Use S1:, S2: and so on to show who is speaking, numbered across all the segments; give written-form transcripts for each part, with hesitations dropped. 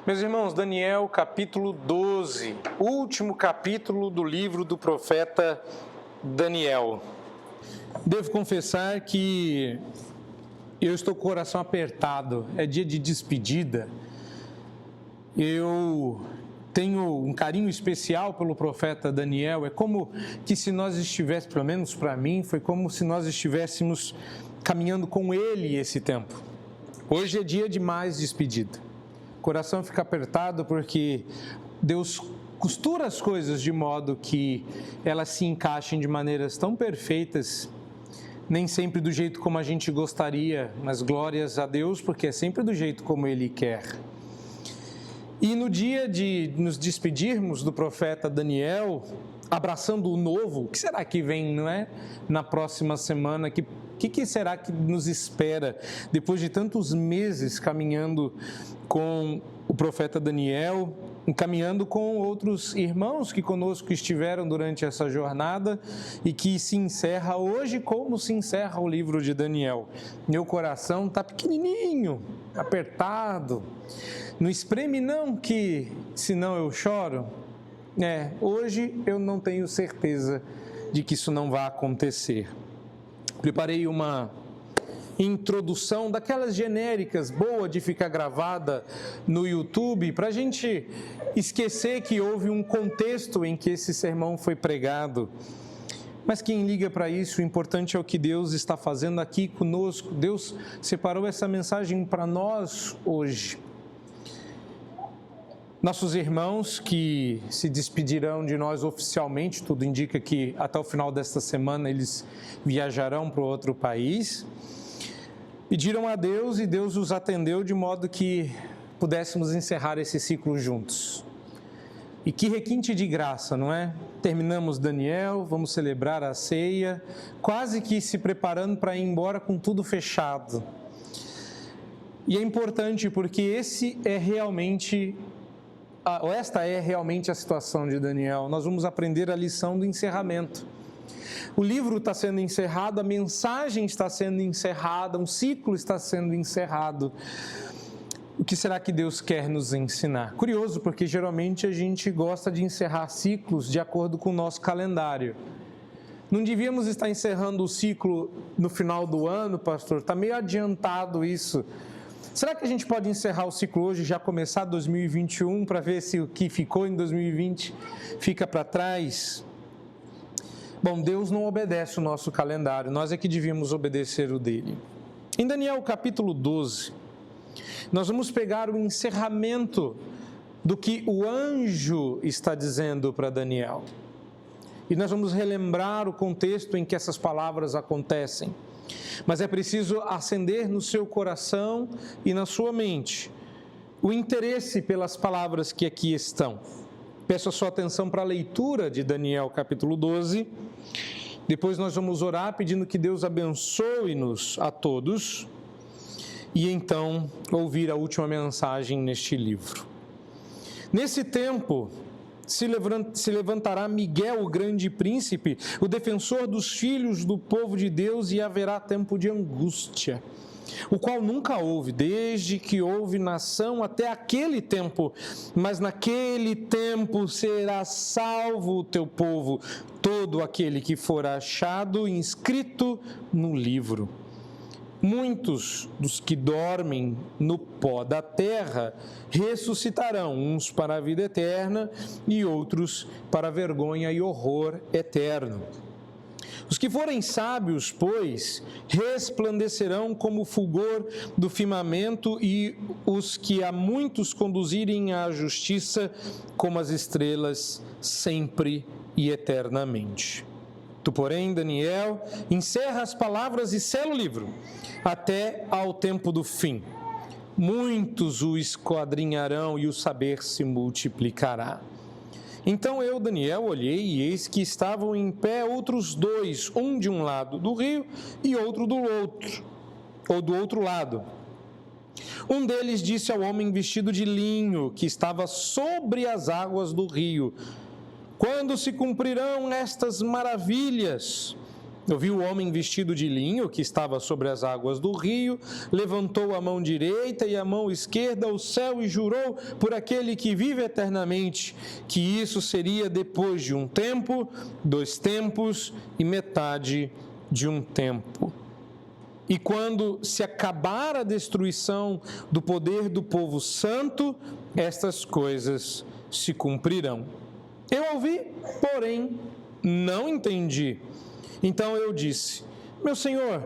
S1: Meus irmãos, Daniel capítulo 12, último capítulo do livro do profeta Daniel. Devo confessar que eu estou com o coração apertado, é dia de despedida. Eu tenho um carinho especial pelo profeta Daniel, é como que se nós estivéssemos, pelo menos para mim, foi como se nós estivéssemos caminhando com ele esse tempo. Hoje é dia de mais despedida. O coração fica apertado porque Deus costura as coisas de modo que elas se encaixem de maneiras tão perfeitas, nem sempre do jeito como a gente gostaria, mas glórias a Deus, porque é sempre do jeito como Ele quer. E no dia de nos despedirmos do profeta Daniel, abraçando o novo, o que será que vem, não é? Na próxima semana, o que será que nos espera depois de tantos meses caminhando com o profeta Daniel, caminhando com outros irmãos que conosco estiveram durante essa jornada e que se encerra hoje como se encerra o livro de Daniel. Meu coração está pequenininho, apertado, não espreme não que senão eu choro. Hoje eu não tenho certeza de que isso não vai acontecer. Preparei uma introdução daquelas genéricas, boa de ficar gravada no YouTube, para a gente esquecer que houve um contexto em que esse sermão foi pregado. Mas quem liga para isso, o importante é o que Deus está fazendo aqui conosco. Deus separou essa mensagem para nós hoje. Nossos irmãos que se despedirão de nós oficialmente, tudo indica que até o final desta semana eles viajarão para outro país, pediram a Deus e Deus os atendeu de modo que pudéssemos encerrar esse ciclo juntos. E que requinte de graça, não é? Terminamos Daniel, vamos celebrar a ceia, quase que se preparando para ir embora com tudo fechado. E é importante porque esta é realmente a situação de Daniel. Nós vamos aprender a lição do encerramento. O livro está sendo encerrado, a mensagem está sendo encerrada, um ciclo está sendo encerrado. O que será que Deus quer nos ensinar? Curioso, porque geralmente a gente gosta de encerrar ciclos de acordo com o nosso calendário. Não devíamos estar encerrando o ciclo no final do ano, pastor? Está meio adiantado isso. Será que a gente pode encerrar o ciclo hoje e já começar 2021 para ver se o que ficou em 2020 fica para trás? Bom, Deus não obedece o nosso calendário, nós é que devíamos obedecer o dele. Em Daniel capítulo 12, nós vamos pegar o encerramento do que o anjo está dizendo para Daniel. E nós vamos relembrar o contexto em que essas palavras acontecem. Mas é preciso acender no seu coração e na sua mente o interesse pelas palavras que aqui estão. Peço a sua atenção para a leitura de Daniel capítulo 12. Depois nós vamos orar pedindo que Deus abençoe-nos a todos e então ouvir a última mensagem neste livro. Nesse tempo se levantará Miguel, o grande príncipe, o defensor dos filhos do povo de Deus, e haverá tempo de angústia, o qual nunca houve, desde que houve nação até aquele tempo. Mas naquele tempo será salvo o teu povo, todo aquele que for achado inscrito no livro. Muitos dos que dormem no pó da terra ressuscitarão, uns para a vida eterna e outros para a vergonha e horror eterno. Os que forem sábios, pois, resplandecerão como o fulgor do firmamento, e os que a muitos conduzirem à justiça como as estrelas, sempre e eternamente. Tu, porém, Daniel, encerra as palavras e sela o livro, até ao tempo do fim. Muitos o esquadrinharão e o saber se multiplicará. Então eu, Daniel, olhei e eis que estavam em pé outros dois, um de um lado do rio e outro do outro lado. Um deles disse ao homem vestido de linho, que estava sobre as águas do rio: quando se cumprirão estas maravilhas? Eu vi o homem vestido de linho que estava sobre as águas do rio, levantou a mão direita e a mão esquerda ao céu e jurou por aquele que vive eternamente, que isso seria depois de um tempo, 2 tempos e metade de um tempo. E quando se acabar a destruição do poder do povo santo, estas coisas se cumprirão. Eu ouvi, porém não entendi. Então eu disse: meu senhor,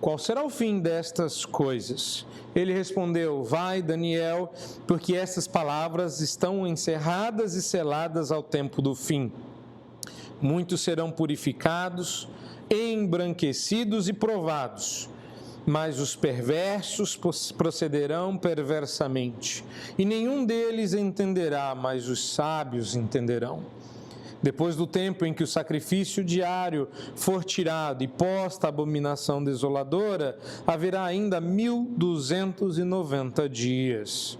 S1: qual será o fim destas coisas? Ele respondeu: vai, Daniel, porque essas palavras estão encerradas e seladas ao tempo do fim. Muitos serão purificados, embranquecidos e provados, mas os perversos procederão perversamente, e nenhum deles entenderá, mas os sábios entenderão. Depois do tempo em que o sacrifício diário for tirado e posta a abominação desoladora, haverá ainda 1290 dias.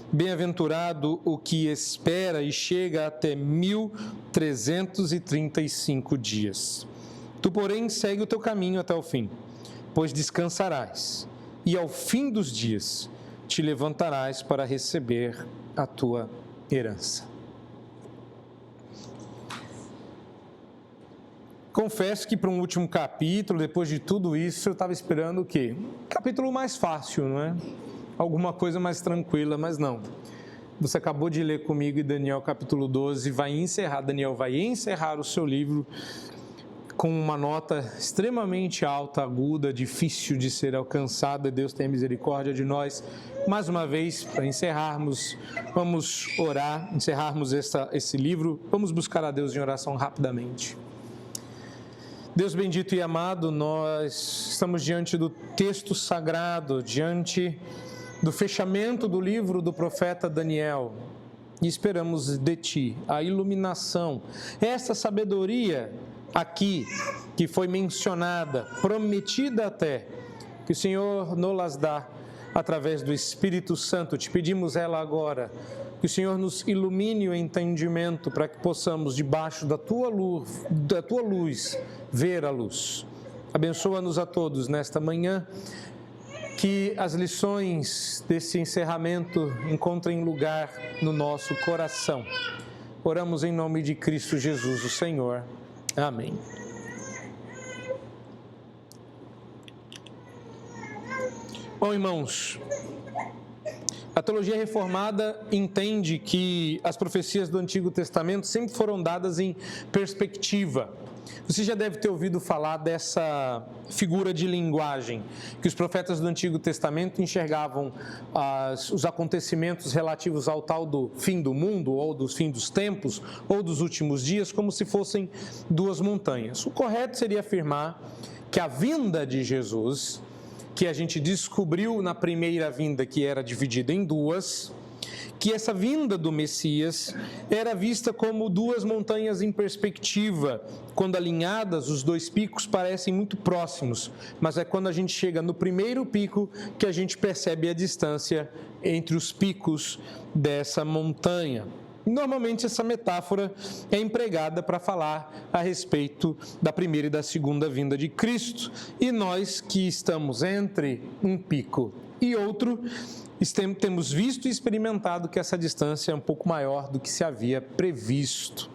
S1: Bem-aventurado o que espera e chega até 1335 dias. Tu, porém, segue o teu caminho até o fim, pois descansarás, e ao fim dos dias te levantarás para receber a tua herança. Confesso que para um último capítulo, depois de tudo isso, eu estava esperando o quê? Um capítulo mais fácil, não é? Alguma coisa mais tranquila, mas não. Você acabou de ler comigo e Daniel capítulo 12 Daniel vai encerrar o seu livro com uma nota extremamente alta, aguda, difícil de ser alcançada. Deus tenha misericórdia de nós. Mais uma vez, para encerrarmos, vamos orar, encerrarmos esse livro, vamos buscar a Deus em oração rapidamente. Deus bendito e amado, nós estamos diante do texto sagrado, diante do fechamento do livro do profeta Daniel, e esperamos de Ti a iluminação, essa sabedoria aqui que foi mencionada, prometida até, que o Senhor nos dá através do Espírito Santo. Te pedimos ela agora, que o Senhor nos ilumine o entendimento para que possamos, debaixo da Tua luz, ver a luz. Abençoa-nos a todos nesta manhã, que as lições desse encerramento encontrem lugar no nosso coração. Oramos em nome de Cristo Jesus, o Senhor. Amém. Bom, irmãos, a teologia reformada entende que as profecias do Antigo Testamento sempre foram dadas em perspectiva. Você já deve ter ouvido falar dessa figura de linguagem, que os profetas do Antigo Testamento enxergavam os acontecimentos relativos ao tal do fim do mundo, ou do fim dos tempos, ou dos últimos dias, como se fossem 2 montanhas. O correto seria afirmar que a vinda de Jesus, que a gente descobriu na primeira vinda que era dividida em 2, que essa vinda do Messias era vista como 2 montanhas em perspectiva. Quando alinhadas, os 2 picos parecem muito próximos, mas é quando a gente chega no primeiro pico que a gente percebe a distância entre os picos dessa montanha. Normalmente essa metáfora é empregada para falar a respeito da primeira e da segunda vinda de Cristo. E nós que estamos entre um pico e outro, temos visto e experimentado que essa distância é um pouco maior do que se havia previsto.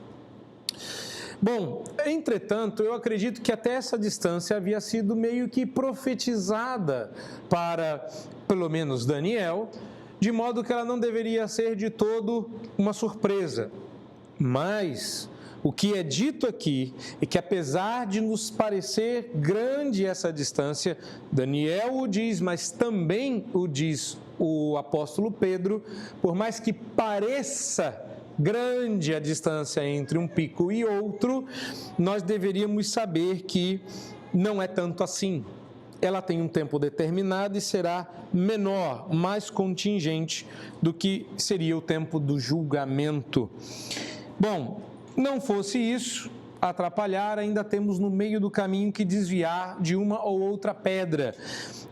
S1: Bom, entretanto, eu acredito que até essa distância havia sido meio que profetizada para, pelo menos, Daniel, de modo que ela não deveria ser de todo uma surpresa. Mas o que é dito aqui é que, apesar de nos parecer grande essa distância, Daniel o diz, mas também o diz o apóstolo Pedro, por mais que pareça grande a distância entre um pico e outro, nós deveríamos saber que não é tanto assim. Ela tem um tempo determinado e será menor, mais contingente do que seria o tempo do julgamento. Bom, não fosse isso atrapalhar, ainda temos no meio do caminho que desviar de uma ou outra pedra.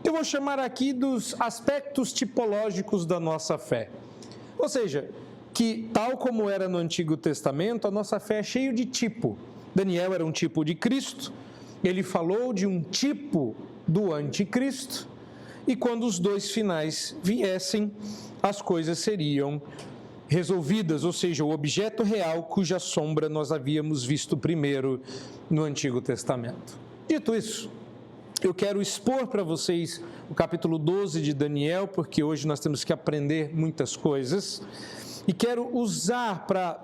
S1: Eu vou chamar aqui dos aspectos tipológicos da nossa fé. Ou seja, que tal como era no Antigo Testamento, a nossa fé é cheia de tipo. Daniel era um tipo de Cristo, ele falou de um tipo do anticristo, e quando os dois finais viessem, as coisas seriam resolvidas, ou seja, o objeto real cuja sombra nós havíamos visto primeiro no Antigo Testamento. Dito isso, eu quero expor para vocês o capítulo 12 de Daniel, porque hoje nós temos que aprender muitas coisas, e quero usar para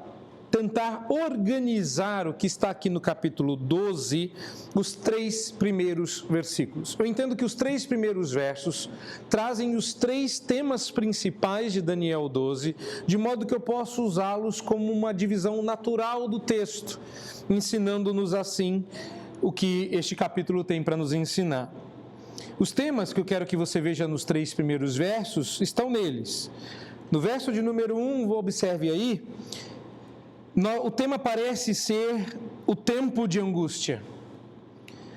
S1: tentar organizar o que está aqui no capítulo 12, os 3 primeiros versículos. Eu entendo que os 3 primeiros versos trazem os 3 temas principais de Daniel 12, de modo que eu posso usá-los como uma divisão natural do texto, ensinando-nos assim o que este capítulo tem para nos ensinar. Os temas que eu quero que você veja nos 3 primeiros versos estão neles. No verso de número 1, observe aí, o tema parece ser o tempo de angústia.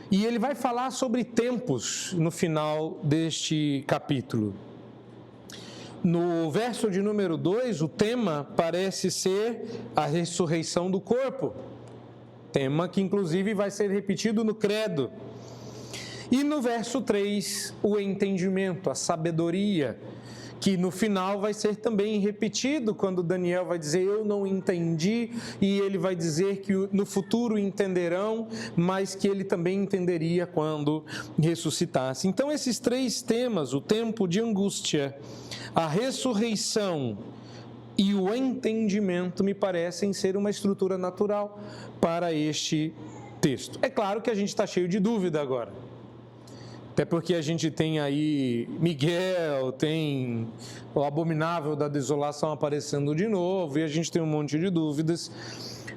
S1: E ele vai falar sobre tempos no final deste capítulo. No verso de número 2, o tema parece ser a ressurreição do corpo. Tema que inclusive vai ser repetido no credo. E no verso 3, o entendimento, a sabedoria, que no final vai ser também repetido quando Daniel vai dizer, eu não entendi, e ele vai dizer que no futuro entenderão, mas que ele também entenderia quando ressuscitasse. Então esses 3 temas, o tempo de angústia, a ressurreição e o entendimento, me parecem ser uma estrutura natural para este texto. É claro que a gente está cheio de dúvida agora. Até porque a gente tem aí Miguel, tem o abominável da desolação aparecendo de novo, e a gente tem um monte de dúvidas,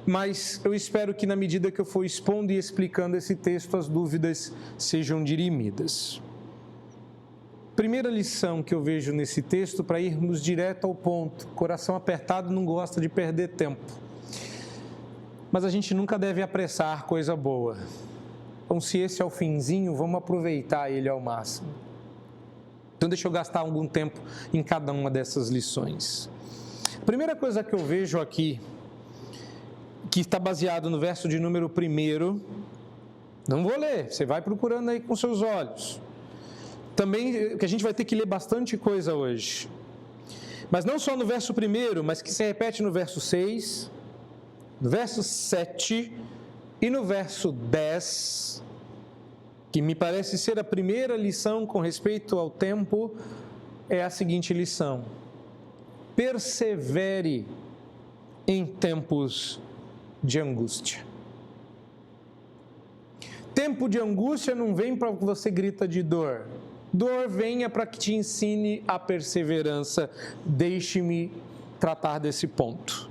S1: mas eu espero que na medida que eu for expondo e explicando esse texto, as dúvidas sejam dirimidas. Primeira lição que eu vejo nesse texto, para irmos direto ao ponto, coração apertado não gosta de perder tempo, mas a gente nunca deve apressar coisa boa. Então, se esse é o finzinho, vamos aproveitar ele ao máximo. Então, deixa eu gastar algum tempo em cada uma dessas lições. A primeira coisa que eu vejo aqui, que está baseado no verso de número 1, não vou ler, você vai procurando aí com seus olhos. Também, que a gente vai ter que ler bastante coisa hoje. Mas não só no verso 1, mas que se repete no verso 6, no verso 7... e no verso 10, que me parece ser a primeira lição com respeito ao tempo, é a seguinte lição: persevere em tempos de angústia. Tempo de angústia não vem para que você grita de dor. Dor venha para que te ensine a perseverança. Deixe-me tratar desse ponto.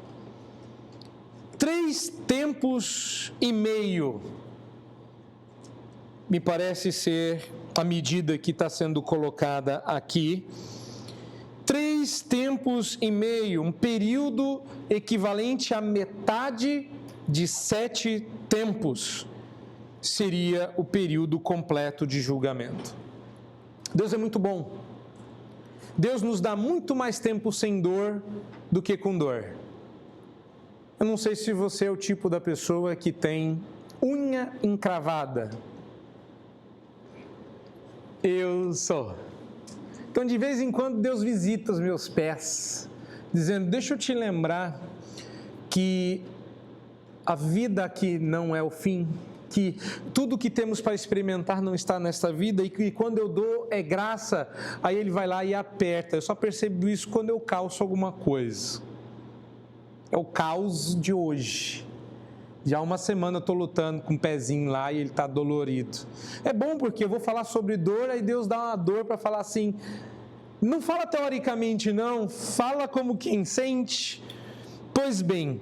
S1: 3 tempos e meio, me parece ser a medida que está sendo colocada aqui. 3 tempos e meio, um período equivalente à metade de 7 tempos, seria o período completo de julgamento. Deus é muito bom. Deus nos dá muito mais tempo sem dor do que com dor. Eu não sei se você é o tipo da pessoa que tem unha encravada. Eu sou. Então, de vez em quando, Deus visita os meus pés, dizendo, deixa eu te lembrar que a vida aqui não é o fim, que tudo que temos para experimentar não está nesta vida, e que quando eu dou é graça, aí Ele vai lá e aperta. Eu só percebo isso quando eu calço alguma coisa. É o caos de hoje. Já há uma semana eu estou lutando com o pezinho lá e ele está dolorido. É bom porque eu vou falar sobre dor, aí Deus dá uma dor para falar assim, não fala teoricamente não, fala como quem sente. Pois bem,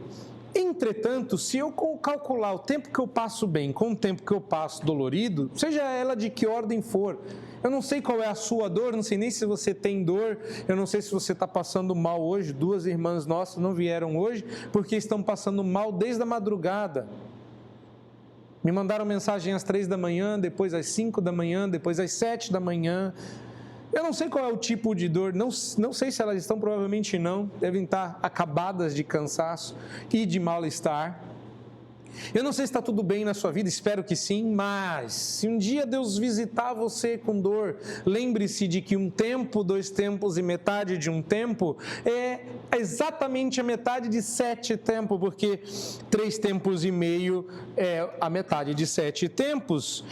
S1: entretanto, se eu calcular o tempo que eu passo bem com o tempo que eu passo dolorido, seja ela de que ordem for, eu não sei qual é a sua dor, não sei nem se você tem dor, eu não sei se você está passando mal hoje. 2 irmãs nossas não vieram hoje porque estão passando mal desde a madrugada. Me mandaram mensagem às 3 da manhã, depois às 5 da manhã, depois às 7 da manhã. Eu não sei qual é o tipo de dor, não sei se elas estão, provavelmente não, devem estar acabadas de cansaço e de mal-estar. Eu não sei se está tudo bem na sua vida, espero que sim, mas se um dia Deus visitar você com dor, lembre-se de que 1 tempo, 2 tempos e metade de 1 tempo é exatamente a metade de 7 tempos, porque 3 tempos e meio é a metade de 7 tempos.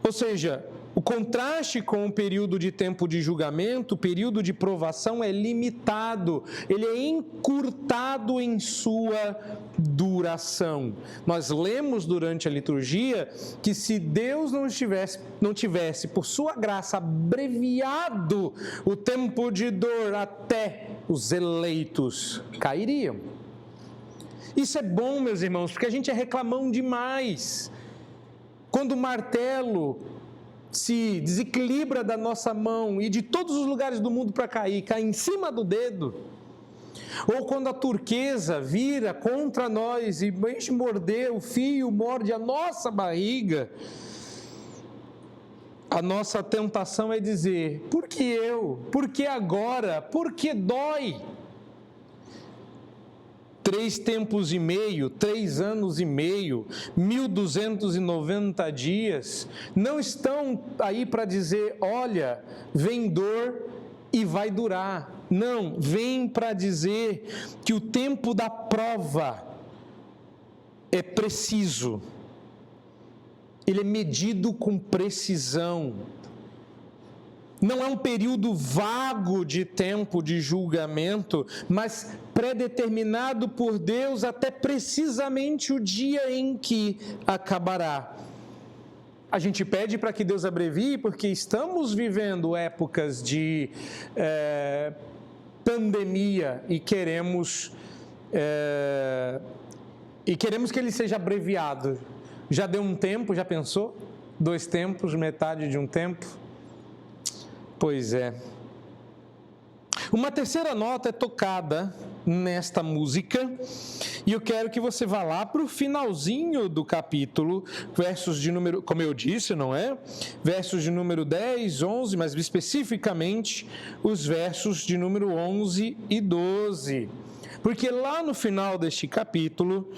S1: Ou seja, o contraste com o período de tempo de julgamento, o período de provação é limitado, ele é encurtado em sua duração. Nós lemos durante a liturgia que se Deus não tivesse, por sua graça, abreviado o tempo de dor até os eleitos cairiam. Isso é bom, meus irmãos, porque a gente é reclamão demais. Quando o martelo se desequilibra da nossa mão e de todos os lugares do mundo para cair, cai em cima do dedo, ou quando a turquesa vira contra nós e vem de morder, o fio morde a nossa barriga, a nossa tentação é dizer: por que eu? Por que agora? Por que dói? 3 tempos e meio, 3 anos e meio, 1.290 dias, não estão aí para dizer: olha, vem dor e vai durar. Não, vem para dizer que o tempo da prova é preciso, ele é medido com precisão. Não é um período vago de tempo de julgamento, mas predeterminado por Deus até precisamente o dia em que acabará. A gente pede para que Deus abrevie, porque estamos vivendo épocas de pandemia e queremos que ele seja abreviado. Já deu um tempo, já pensou? 2 tempos, metade de 1 tempo? Pois é. Uma terceira nota é tocada nesta música, e eu quero que você vá lá para o finalzinho do capítulo, versos de número, como eu disse, não é? Versos de número 10, 11, mas especificamente os versos de número 11 e 12. Porque lá no final deste capítulo,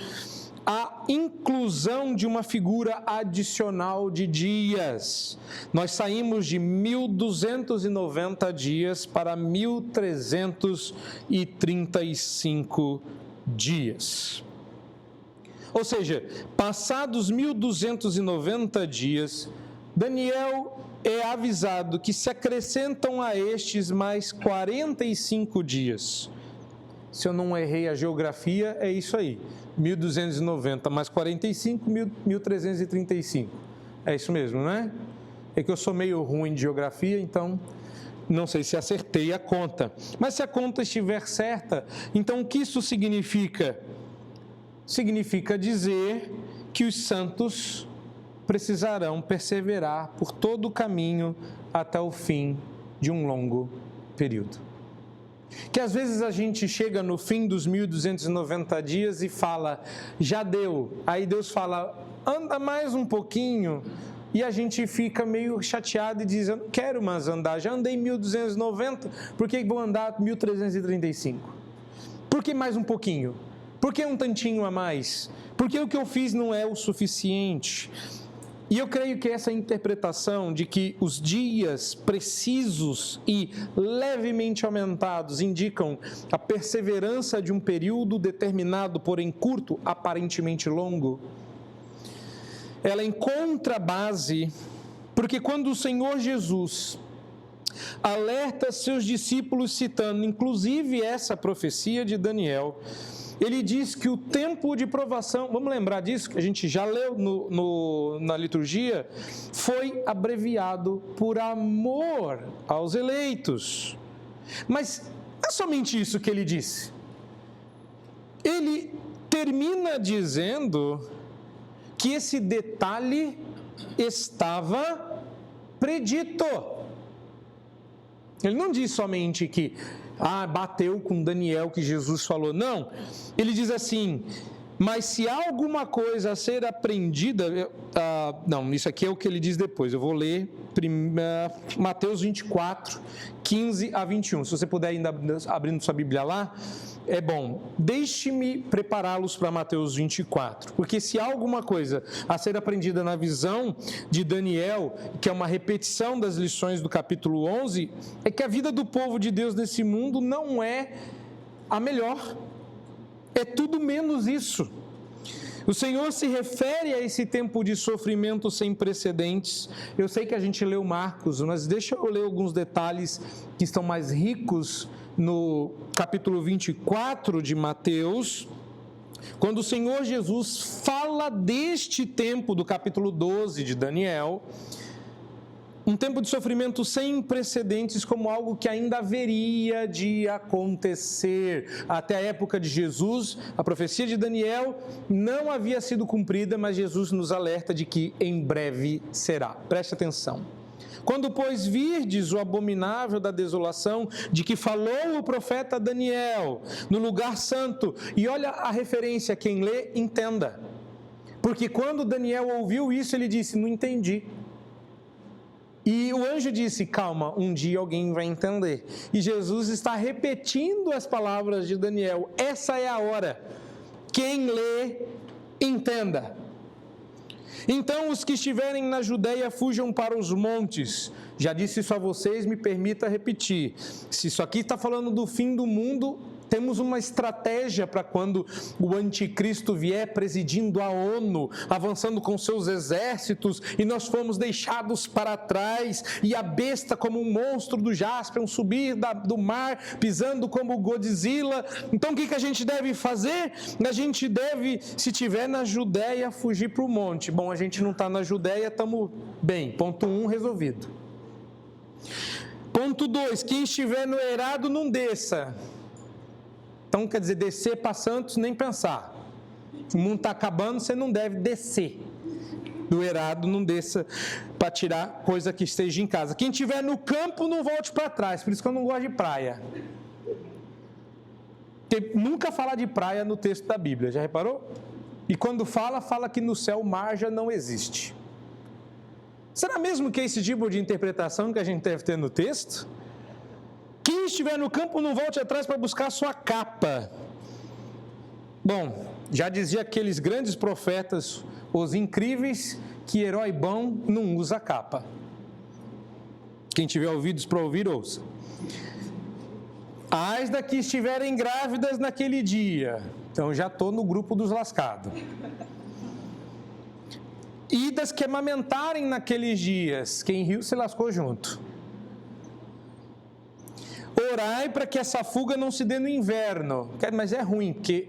S1: a inclusão de uma figura adicional de dias. Nós saímos de 1.290 dias para 1.335 dias. Ou seja, passados 1.290 dias, Daniel é avisado que se acrescentam a estes mais 45 dias. Se eu não errei a geografia, é isso aí. 1.290 mais 45, 1.335. É isso mesmo, não é? É que eu sou meio ruim de geografia, então não sei se acertei a conta. Mas se a conta estiver certa, então o que isso significa? Significa dizer que os santos precisarão perseverar por todo o caminho até o fim de um longo período. Que às vezes a gente chega no fim dos 1.290 dias e fala: já deu. Aí Deus fala: anda mais um pouquinho. E a gente fica meio chateado e diz: eu não quero mais andar, já andei 1.290, por que vou andar 1.335? Por que mais um pouquinho? Por que um tantinho a mais? Porque o que eu fiz não é o suficiente. E eu creio que essa interpretação de que os dias precisos e levemente aumentados indicam a perseverança de um período determinado, porém curto, aparentemente longo, ela encontra base, porque quando o Senhor Jesus alerta seus discípulos, citando inclusive essa profecia de Daniel, ele diz que o tempo de provação, vamos lembrar disso, que a gente já leu na liturgia, foi abreviado por amor aos eleitos. Mas não é somente isso que ele disse. Ele termina dizendo que esse detalhe estava predito. Ele não diz somente que bateu com Daniel que Jesus falou. Não, ele diz assim: Mas se há alguma coisa a ser aprendida... não, isso aqui é o que ele diz depois. Eu vou ler Mateus 24, 15 a 21. Se você puder ainda abrindo sua Bíblia lá, é bom. Deixe-me prepará-los para Mateus 24. Porque se há alguma coisa a ser aprendida na visão de Daniel, que é uma repetição das lições do capítulo 11, é que a vida do povo de Deus nesse mundo não é a melhor. É tudo menos isso. O Senhor se refere a esse tempo de sofrimento sem precedentes. Eu sei que a gente leu Marcos, mas deixa eu ler alguns detalhes que estão mais ricos no capítulo 24 de Mateus, quando o Senhor Jesus fala deste tempo do capítulo 12 de Daniel, um tempo de sofrimento sem precedentes, como algo que ainda haveria de acontecer. Até a época de Jesus, a profecia de Daniel não havia sido cumprida, mas Jesus nos alerta de que em breve será. Preste atenção. Quando, pois, virdes o abominável da desolação, de que falou o profeta Daniel, no lugar santo, e olha a referência, quem lê, entenda. Porque quando Daniel ouviu isso, ele disse, não entendi. E o anjo disse, calma, um dia alguém vai entender. E Jesus está repetindo as palavras de Daniel. Essa é a hora. Quem lê, entenda. Então os que estiverem na Judeia fujam para os montes. Já disse isso a vocês, me permita repetir. Se isso aqui está falando do fim do mundo, temos uma estratégia para quando o anticristo vier presidindo a ONU, avançando com seus exércitos, e nós fomos deixados para trás, e a besta como um monstro do Jaspion subir do mar, pisando como Godzilla. Então o que a gente deve fazer? A gente deve, se estiver na Judéia, fugir para o monte. Bom, a gente não está na Judéia, estamos bem. Ponto 1, resolvido. Ponto 2, quem estiver no eirado não desça. Então, quer dizer, descer para Santos, nem pensar. O mundo está acabando, você não deve descer. Do eirado, não desça para tirar coisa que esteja em casa. Quem estiver no campo, não volte para trás. Por isso que eu não gosto de praia. Porque nunca fala de praia no texto da Bíblia, já reparou? E quando fala que no céu o mar já não existe. Será mesmo que é esse tipo de interpretação que a gente deve ter no texto? Quem estiver no campo, não volte atrás para buscar a sua capa. Bom, já dizia aqueles grandes profetas, os incríveis, que herói bom não usa capa. Quem tiver ouvidos para ouvir, ouça. As da que estiverem grávidas naquele dia. Então já estou no grupo dos lascados. E das que amamentarem naqueles dias. Quem riu se lascou junto. Orai para que essa fuga não se dê no inverno. Mas é ruim, porque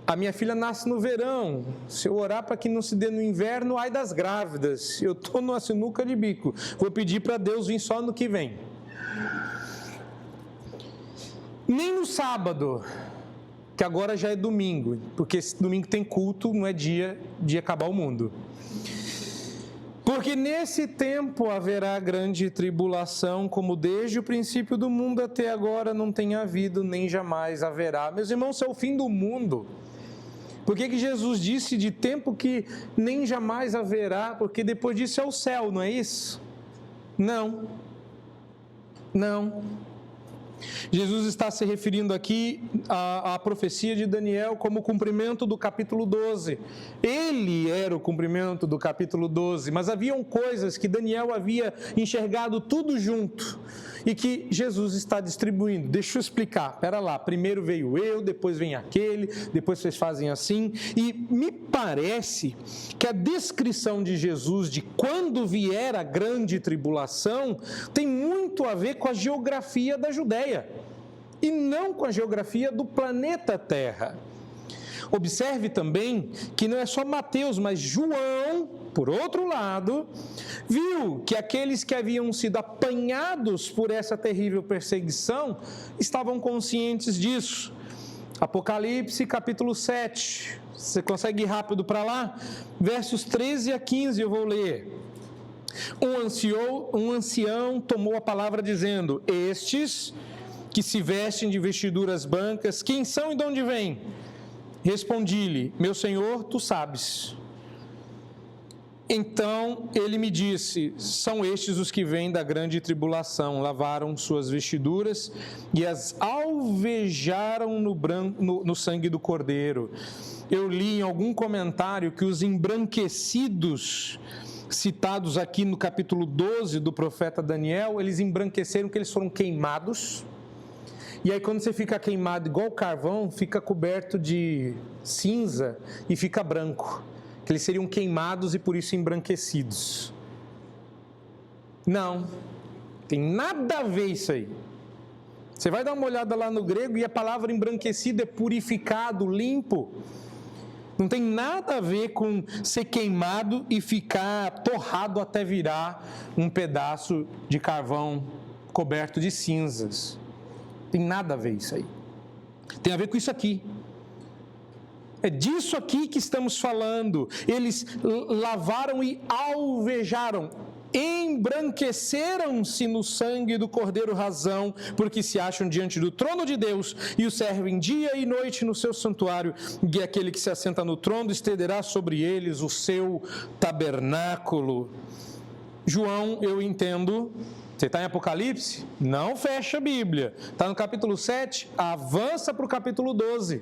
S1: a minha filha nasce no verão. Se eu orar para que não se dê no inverno, ai das grávidas. Eu estou numa sinuca de bico. Vou pedir para Deus vir só no que vem. Nem no sábado, que agora já é domingo, porque esse domingo tem culto, não é dia de acabar o mundo. Porque nesse tempo haverá grande tribulação, como desde o princípio do mundo até agora não tem havido, nem jamais haverá. Meus irmãos, é o fim do mundo. Por que Jesus disse de tempo que nem jamais haverá? Porque depois disso é o céu, não é isso? Não. Jesus está se referindo aqui à profecia de Daniel como o cumprimento do capítulo 12. Ele era o cumprimento do capítulo 12, mas haviam coisas que Daniel havia enxergado tudo junto e que Jesus está distribuindo. Deixa eu explicar. Espera lá, primeiro veio eu, depois vem aquele, depois vocês fazem assim. E me parece que a descrição de Jesus de quando vier a grande tribulação tem muito a ver com a geografia da Judéia e não com a geografia do planeta Terra. Observe também que não é só Mateus, mas João, por outro lado, viu que aqueles que haviam sido apanhados por essa terrível perseguição estavam conscientes disso. Apocalipse capítulo 7, você consegue ir rápido para lá? Versos 13 a 15 eu vou ler. Um ancião tomou a palavra dizendo: estes que se vestem de vestiduras brancas, quem são e de onde vêm? Respondi-lhe: meu senhor, tu sabes. Então ele me disse: são estes os que vêm da grande tribulação, lavaram suas vestiduras e as alvejaram no sangue do Cordeiro. Eu li em algum comentário que os embranquecidos, citados aqui no capítulo 12 do profeta Daniel, eles embranqueceram que eles foram queimados. E aí quando você fica queimado igual carvão, fica coberto de cinza e fica branco. Que eles seriam queimados e por isso embranquecidos. Não, tem nada a ver isso aí. Você vai dar uma olhada lá no grego e a palavra embranquecido é purificado, limpo. Não tem nada a ver com ser queimado e ficar torrado até virar um pedaço de carvão coberto de cinzas. Tem nada a ver isso aí. Tem a ver com isso aqui. É disso aqui que estamos falando. Eles lavaram e alvejaram, embranqueceram-se no sangue do Cordeiro razão, porque se acham diante do trono de Deus e o servem dia e noite no seu santuário, e aquele que se assenta no trono estenderá sobre eles o seu tabernáculo. João, eu entendo. Você está em Apocalipse? Não fecha a Bíblia. Está no capítulo 7, avança para o capítulo 12.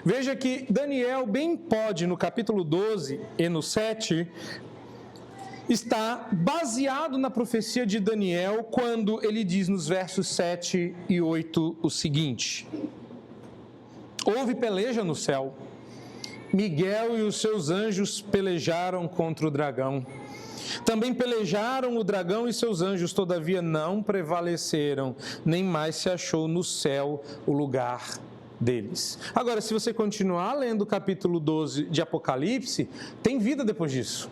S1: Veja que Daniel bem pode, no capítulo 12 e no 7, está baseado na profecia de Daniel, quando ele diz nos versos 7 e 8 o seguinte: houve peleja no céu, Miguel e os seus anjos pelejaram contra o dragão. Também pelejaram o dragão e seus anjos, todavia não prevaleceram, nem mais se achou no céu o lugar deles. Agora, se você continuar lendo o capítulo 12 de Apocalipse, tem vida depois disso.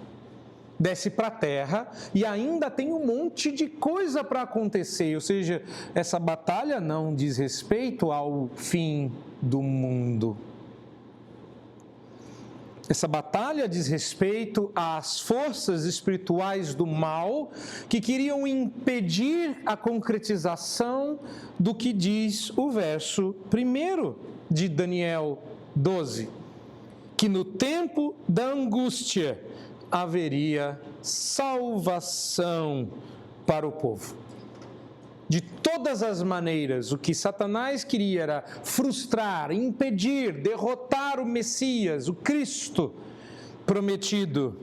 S1: Desce para a terra e ainda tem um monte de coisa para acontecer, ou seja, essa batalha não diz respeito ao fim do mundo. Essa batalha diz respeito às forças espirituais do mal que queriam impedir a concretização do que diz o verso 1 de Daniel 12, que no tempo da angústia haveria salvação para o povo. De todas as maneiras, o que Satanás queria era frustrar, impedir, derrotar o Messias, o Cristo prometido.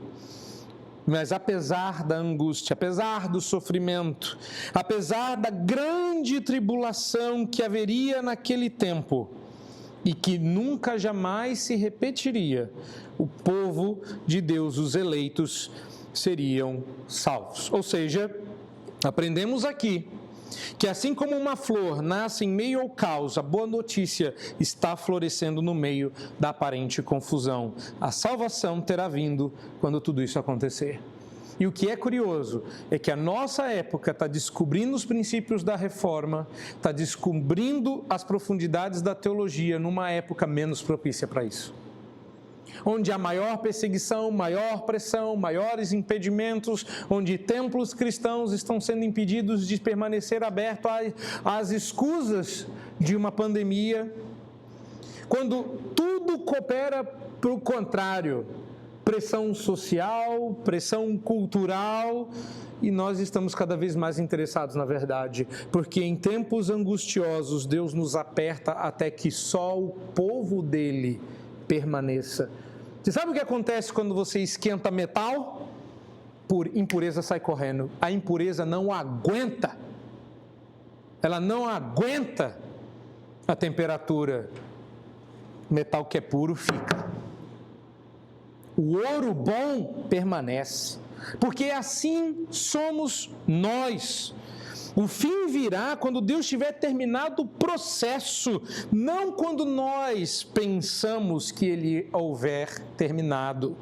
S1: Mas apesar da angústia, apesar do sofrimento, apesar da grande tribulação que haveria naquele tempo, e que nunca jamais se repetiria, o povo de Deus, os eleitos, seriam salvos. Ou seja, aprendemos aqui que assim como uma flor nasce em meio ao caos, a boa notícia está florescendo no meio da aparente confusão. A salvação terá vindo quando tudo isso acontecer. E o que é curioso é que a nossa época está descobrindo os princípios da reforma, está descobrindo as profundidades da teologia numa época menos propícia para isso. Onde há maior perseguição, maior pressão, maiores impedimentos, onde templos cristãos estão sendo impedidos de permanecer abertos às escusas de uma pandemia, quando tudo coopera para o contrário, pressão social, pressão cultural, e nós estamos cada vez mais interessados na verdade, porque em tempos angustiosos Deus nos aperta até que só o povo dele permaneça. Você sabe o que acontece quando você esquenta metal? Impureza sai correndo. A impureza não aguenta. Ela não aguenta a temperatura. Metal que é puro fica. O ouro bom permanece. Porque assim somos nós. O fim virá quando Deus tiver terminado o processo, não quando nós pensamos que ele houver terminado.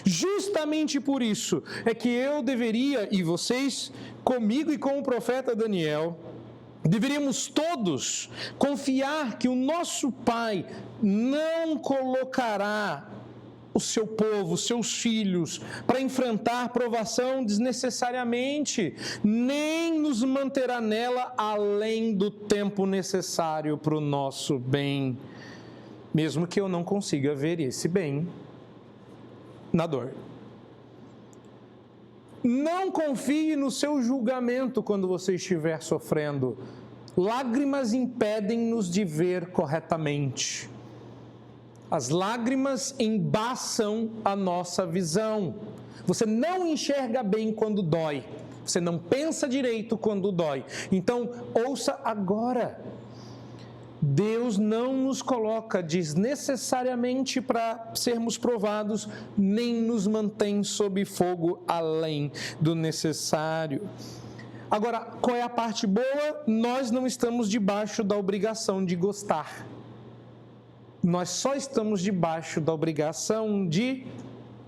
S1: Justamente por isso é que eu deveria, e vocês, comigo e com o profeta Daniel, deveríamos todos confiar que o nosso Pai não colocará o seu povo, os seus filhos, para enfrentar provação desnecessariamente, nem nos manterá nela além do tempo necessário para o nosso bem. mesmo que eu não consiga ver esse bem na dor. Não confie no seu julgamento quando você estiver sofrendo. Lágrimas impedem-nos de ver corretamente. As lágrimas embaçam a nossa visão. Você não enxerga bem quando dói. Você não pensa direito quando dói. Então, ouça agora. Deus não nos coloca desnecessariamente para sermos provados, nem nos mantém sob fogo além do necessário. Agora, qual é a parte boa? Nós não estamos debaixo da obrigação de gostar. Nós só estamos debaixo da obrigação de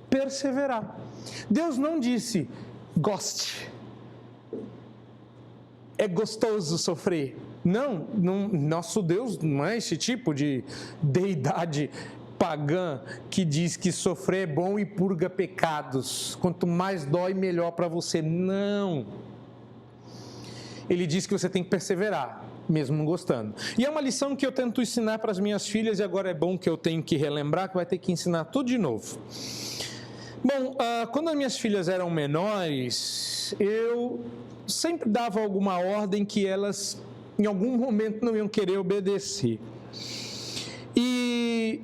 S1: perseverar. Deus não disse, goste. É gostoso sofrer. Não, nosso Deus não é esse tipo de deidade pagã que diz que sofrer é bom e purga pecados. Quanto mais dói, melhor para você. Não. Ele diz que você tem que perseverar, mesmo não gostando. E é uma lição que eu tento ensinar para as minhas filhas, e agora é bom que eu tenho que relembrar, que vai ter que ensinar tudo de novo. Bom, quando as minhas filhas eram menores, eu sempre dava alguma ordem que elas, em algum momento, não iam querer obedecer. E,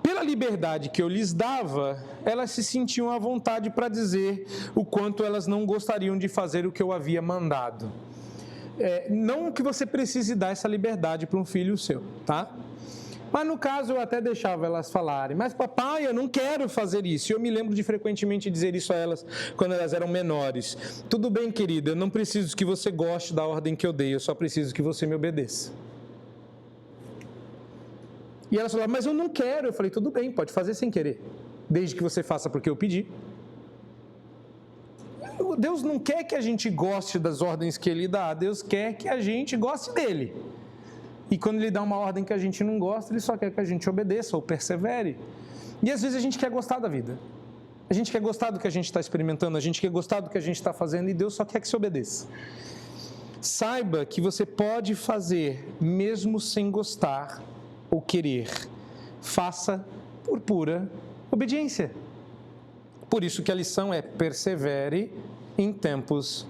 S1: pela liberdade que eu lhes dava, elas se sentiam à vontade para dizer o quanto elas não gostariam de fazer o que eu havia mandado. Não que você precise dar essa liberdade para um filho seu, tá? Mas no caso eu até deixava elas falarem, mas papai, eu não quero fazer isso. E eu me lembro de frequentemente dizer isso a elas quando elas eram menores. Tudo bem, querida, eu não preciso que você goste da ordem que eu dei, eu só preciso que você me obedeça. E elas falavam, mas eu não quero. Eu falei, tudo bem, pode fazer sem querer, desde que você faça porque eu pedi. Deus não quer que a gente goste das ordens que Ele dá, Deus quer que a gente goste dEle. E quando Ele dá uma ordem que a gente não gosta, Ele só quer que a gente obedeça ou persevere. E às vezes a gente quer gostar da vida. A gente quer gostar do que a gente está experimentando, a gente quer gostar do que a gente está fazendo e Deus só quer que se obedeça. Saiba que você pode fazer mesmo sem gostar ou querer. Faça por pura obediência. Por isso que a lição é persevere em tempos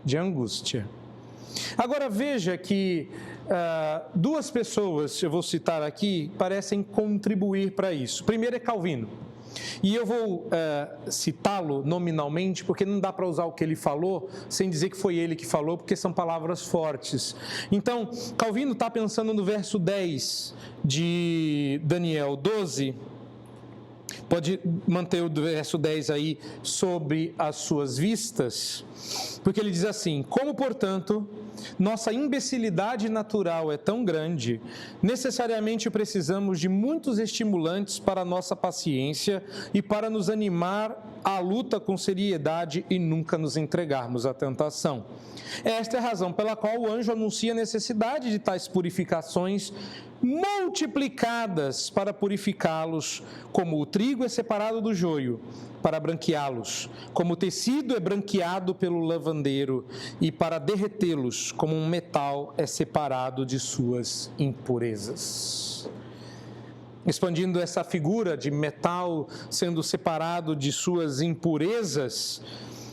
S1: de angústia. Agora veja que duas pessoas, eu vou citar aqui, parecem contribuir para isso. Primeiro é Calvino. E eu vou citá-lo nominalmente, porque não dá para usar o que ele falou, sem dizer que foi ele que falou, porque são palavras fortes. Então, Calvino está pensando no verso 10 de Daniel 12, pode manter o verso 10 aí sobre as suas vistas, porque ele diz assim, como, portanto, nossa imbecilidade natural é tão grande, necessariamente precisamos de muitos estimulantes para a nossa paciência e para nos animar à luta com seriedade e nunca nos entregarmos à tentação. Esta é a razão pela qual o anjo anuncia a necessidade de tais purificações multiplicadas para purificá-los, como o trigo é separado do joio, para branqueá-los, como o tecido é branqueado pelo lavandeiro, e para derretê-los, como um metal é separado de suas impurezas. Expandindo essa figura de metal sendo separado de suas impurezas,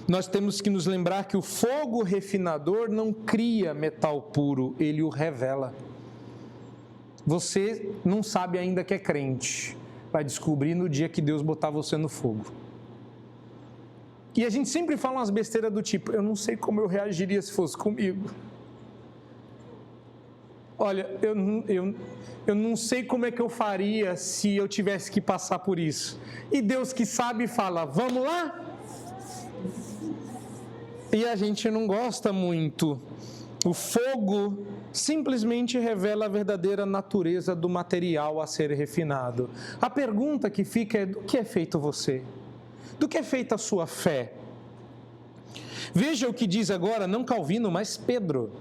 S1: nós temos que nos lembrar que o fogo refinador não cria metal puro, ele o revela. Você não sabe ainda que é crente, vai descobrir no dia que Deus botar você no fogo. E a gente sempre fala umas besteiras do tipo, eu não sei como eu reagiria se fosse comigo. Olha, eu não sei como é que eu faria se eu tivesse que passar por isso. E Deus que sabe fala, vamos lá? E a gente não gosta muito. O fogo simplesmente revela a verdadeira natureza do material a ser refinado. A pergunta que fica é, do que é feito você? Do que é feita a sua fé? Veja o que diz agora, não Calvino, mas Pedro.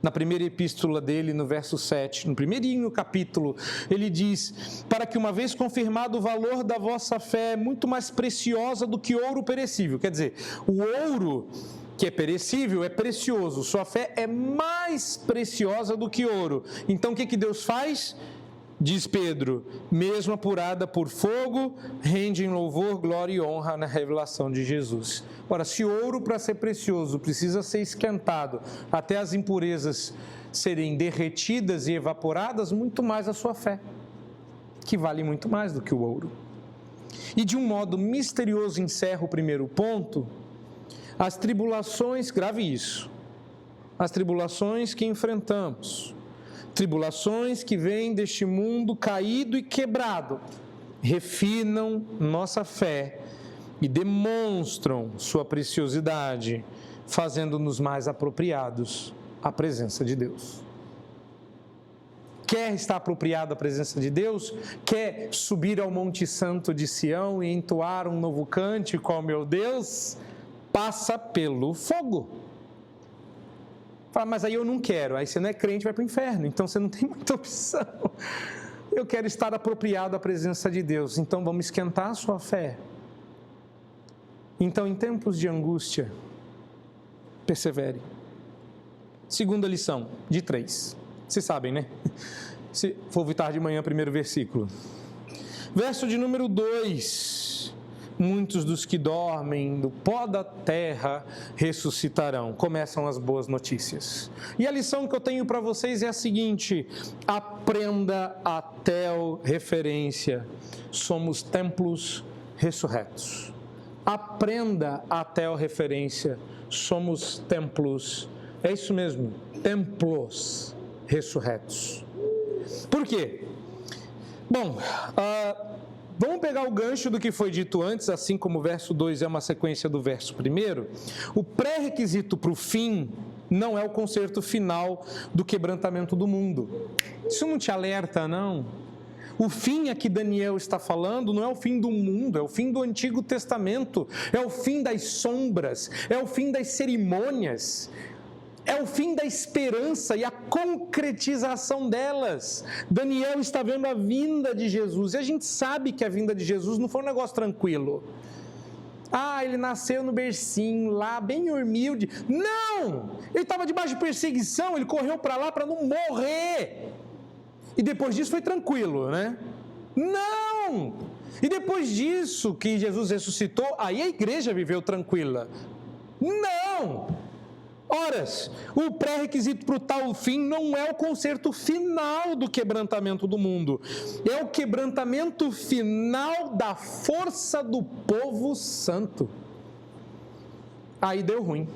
S1: Na primeira epístola dele, no verso 7, no primeirinho capítulo, ele diz, para que uma vez confirmado o valor da vossa fé é muito mais preciosa do que ouro perecível. Quer dizer, o ouro que é perecível é precioso, sua fé é mais preciosa do que ouro. Então o que Deus faz? Diz Pedro, mesmo apurada por fogo, rende em louvor, glória e honra na revelação de Jesus. Ora, se ouro para ser precioso precisa ser esquentado até as impurezas serem derretidas e evaporadas, muito mais a sua fé, que vale muito mais do que o ouro. E de um modo misterioso encerro o primeiro ponto, as tribulações, grave isso, as tribulações que enfrentamos, tribulações que vêm deste mundo caído e quebrado, refinam nossa fé e demonstram sua preciosidade, fazendo-nos mais apropriados à presença de Deus. Quer estar apropriado à presença de Deus? Quer subir ao Monte Santo de Sião e entoar um novo cântico ao meu Deus? Passa pelo fogo. Fala, mas aí eu não quero. Aí você não é crente, vai para o inferno. Então você não tem muita opção. Eu quero estar apropriado à presença de Deus. Então vamos esquentar a sua fé. Então, em tempos de angústia, persevere. Segunda lição, de 3. Vocês sabem, né? Se for ouvir de manhã, primeiro versículo. Verso de número 2. Muitos dos que dormem do pó da terra ressuscitarão. Começam as boas notícias. E a lição que eu tenho para vocês é a seguinte: aprenda a referência. Somos templos ressurretos. Aprenda a referência. Somos templos. É isso mesmo, templos ressurretos. Por quê? Bom, vamos pegar o gancho do que foi dito antes, assim como o verso 2 é uma sequência do verso 1. O pré-requisito para o fim não é o concerto final do quebrantamento do mundo. Isso não te alerta, não? O fim a que Daniel está falando não é o fim do mundo, é o fim do Antigo Testamento, é o fim das sombras, é o fim das cerimônias, é o fim da esperança e a concretização delas. Daniel está vendo a vinda de Jesus, e a gente sabe que a vinda de Jesus não foi um negócio tranquilo. Ele nasceu no bercinho lá, bem humilde. Não! Ele estava debaixo de perseguição, ele correu para lá para não morrer. E depois disso foi tranquilo, né? Não! E depois disso que Jesus ressuscitou, aí a igreja viveu tranquila. Não! Ora, o pré-requisito para o tal fim não é o concerto final do quebrantamento do mundo, é o quebrantamento final da força do povo santo. Aí deu ruim.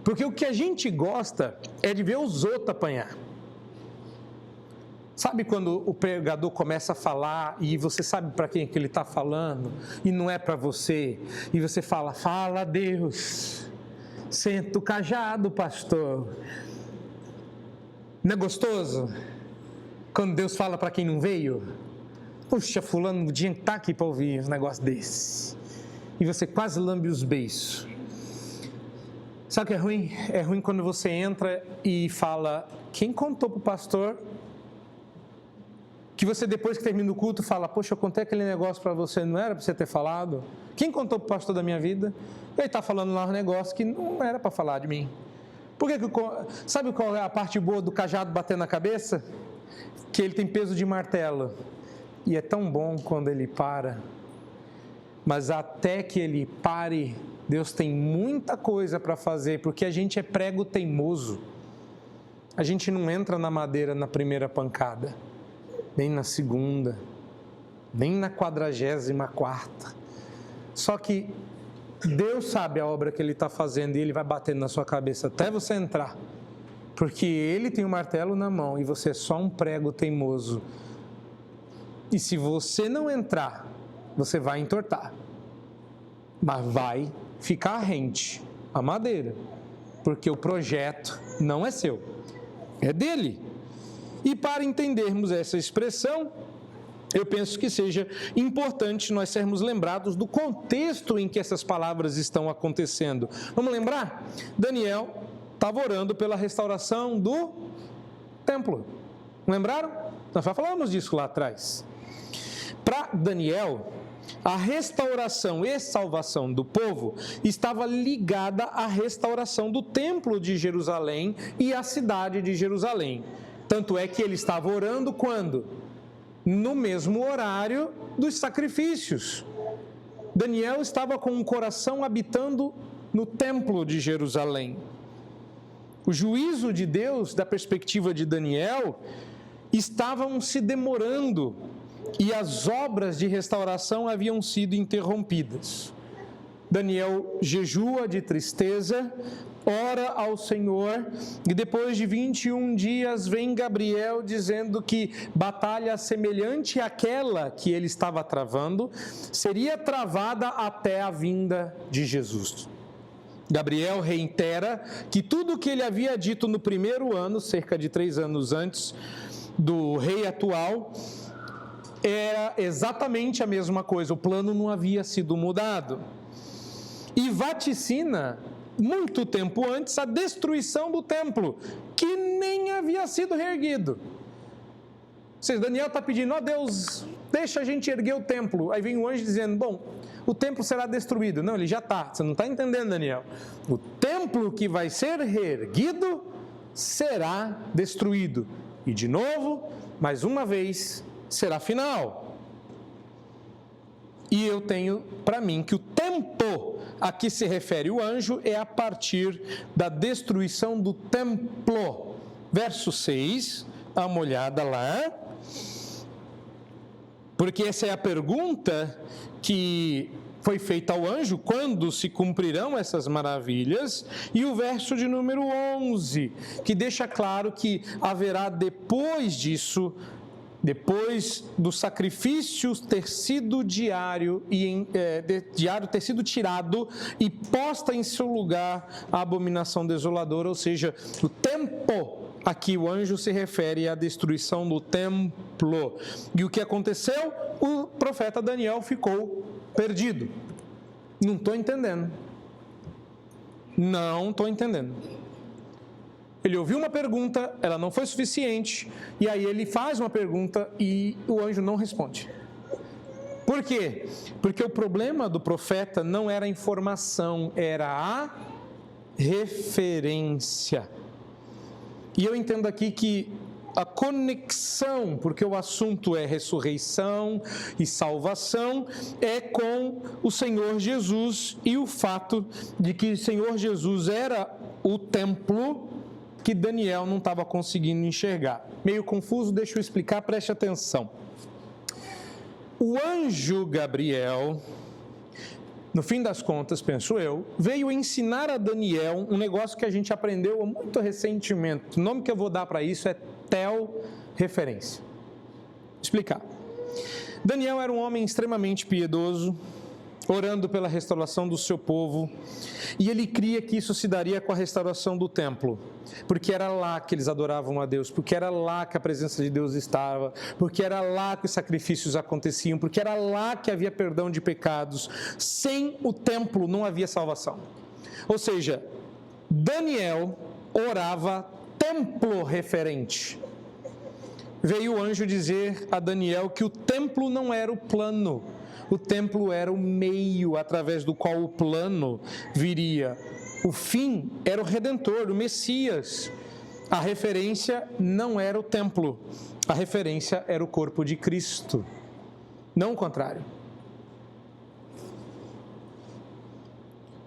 S1: Porque o que a gente gosta é de ver os outros apanhar. Sabe quando o pregador começa a falar e você sabe para quem que ele está falando e não é para você, e você fala, fala Deus, senta o cajado, pastor. Não é gostoso? Quando Deus fala para quem não veio, puxa, fulano, o dia está aqui para ouvir um negócio desse, e você quase lambe os beiços. Sabe o que é ruim? É ruim quando você entra e fala, quem contou para o pastor? Que você depois que termina o culto fala, poxa, eu contei aquele negócio para você, não era para você ter falado? Quem contou para o pastor da minha vida? Ele está falando lá um negócio que não era para falar de mim. Por que sabe qual é a parte boa do cajado bater na cabeça? Que ele tem peso de martelo. E é tão bom quando ele para. Mas até que ele pare, Deus tem muita coisa para fazer, porque a gente é prego teimoso. A gente não entra na madeira na primeira pancada, nem na segunda, nem na 44ª. Só que Deus sabe a obra que Ele está fazendo e Ele vai batendo na sua cabeça até você entrar. Porque Ele tem o martelo na mão e você é só um prego teimoso. E se você não entrar, você vai entortar. Mas vai ficar rente a madeira. Porque o projeto não é seu, é dele. E para entendermos essa expressão, eu penso que seja importante nós sermos lembrados do contexto em que essas palavras estão acontecendo. Vamos lembrar? Daniel estava orando pela restauração do templo. Lembraram? Nós já falamos disso lá atrás. Para Daniel, a restauração e salvação do povo estava ligada à restauração do templo de Jerusalém e à cidade de Jerusalém. Tanto é que ele estava orando quando? No mesmo horário dos sacrifícios. Daniel estava com o coração habitando no templo de Jerusalém. O juízo de Deus, da perspectiva de Daniel, estavam se demorando e as obras de restauração haviam sido interrompidas. Daniel jejua de tristeza, ora ao Senhor, e depois de 21 dias vem Gabriel dizendo que batalha semelhante àquela que ele estava travando seria travada até a vinda de Jesus. Gabriel reitera que tudo o que ele havia dito no primeiro ano, cerca de 3 anos antes do rei atual, era exatamente a mesma coisa, o plano não havia sido mudado. E vaticina, muito tempo antes, a destruição do templo, que nem havia sido reerguido. Ou seja, Daniel está pedindo, ó Deus, deixa a gente erguer o templo. Aí vem o anjo dizendo, bom, o templo será destruído. Não, ele já está, você não está entendendo, Daniel. O templo que vai ser reerguido será destruído. E de novo, mais uma vez, será final. E eu tenho para mim que o tempo a que se refere o anjo é a partir da destruição do templo. Verso 6, dá uma olhada lá. Porque essa é a pergunta que foi feita ao anjo, quando se cumprirão essas maravilhas, e o verso de número 11, que deixa claro que haverá depois disso, depois do sacrifício ter sido diário ter sido tirado e posta em seu lugar a abominação desoladora, ou seja, o tempo. Aqui o anjo se refere à destruição do templo. E o que aconteceu? O profeta Daniel ficou perdido. Não estou entendendo. Não estou entendendo. Ele ouviu uma pergunta, ela não foi suficiente, e aí ele faz uma pergunta e o anjo não responde. Por quê? Porque o problema do profeta não era a informação, era a referência. E eu entendo aqui que a conexão, porque o assunto é ressurreição e salvação, é com o Senhor Jesus e o fato de que o Senhor Jesus era o templo que Daniel não estava conseguindo enxergar. Meio confuso, deixa eu explicar, preste atenção. O anjo Gabriel, no fim das contas, penso eu, veio ensinar a Daniel um negócio que a gente aprendeu muito recentemente. O nome que eu vou dar para isso é tel-referência. Explicar. Daniel era um homem extremamente piedoso, orando pela restauração do seu povo, e ele cria que isso se daria com a restauração do templo, porque era lá que eles adoravam a Deus, porque era lá que a presença de Deus estava, porque era lá que os sacrifícios aconteciam, porque era lá que havia perdão de pecados. Sem o templo não havia salvação. Ou seja, Daniel orava templo referente. Veio o anjo dizer a Daniel que o templo não era o plano, o templo era o meio através do qual o plano viria. O fim era o Redentor, o Messias. A referência não era o templo, a referência era o corpo de Cristo, não o contrário.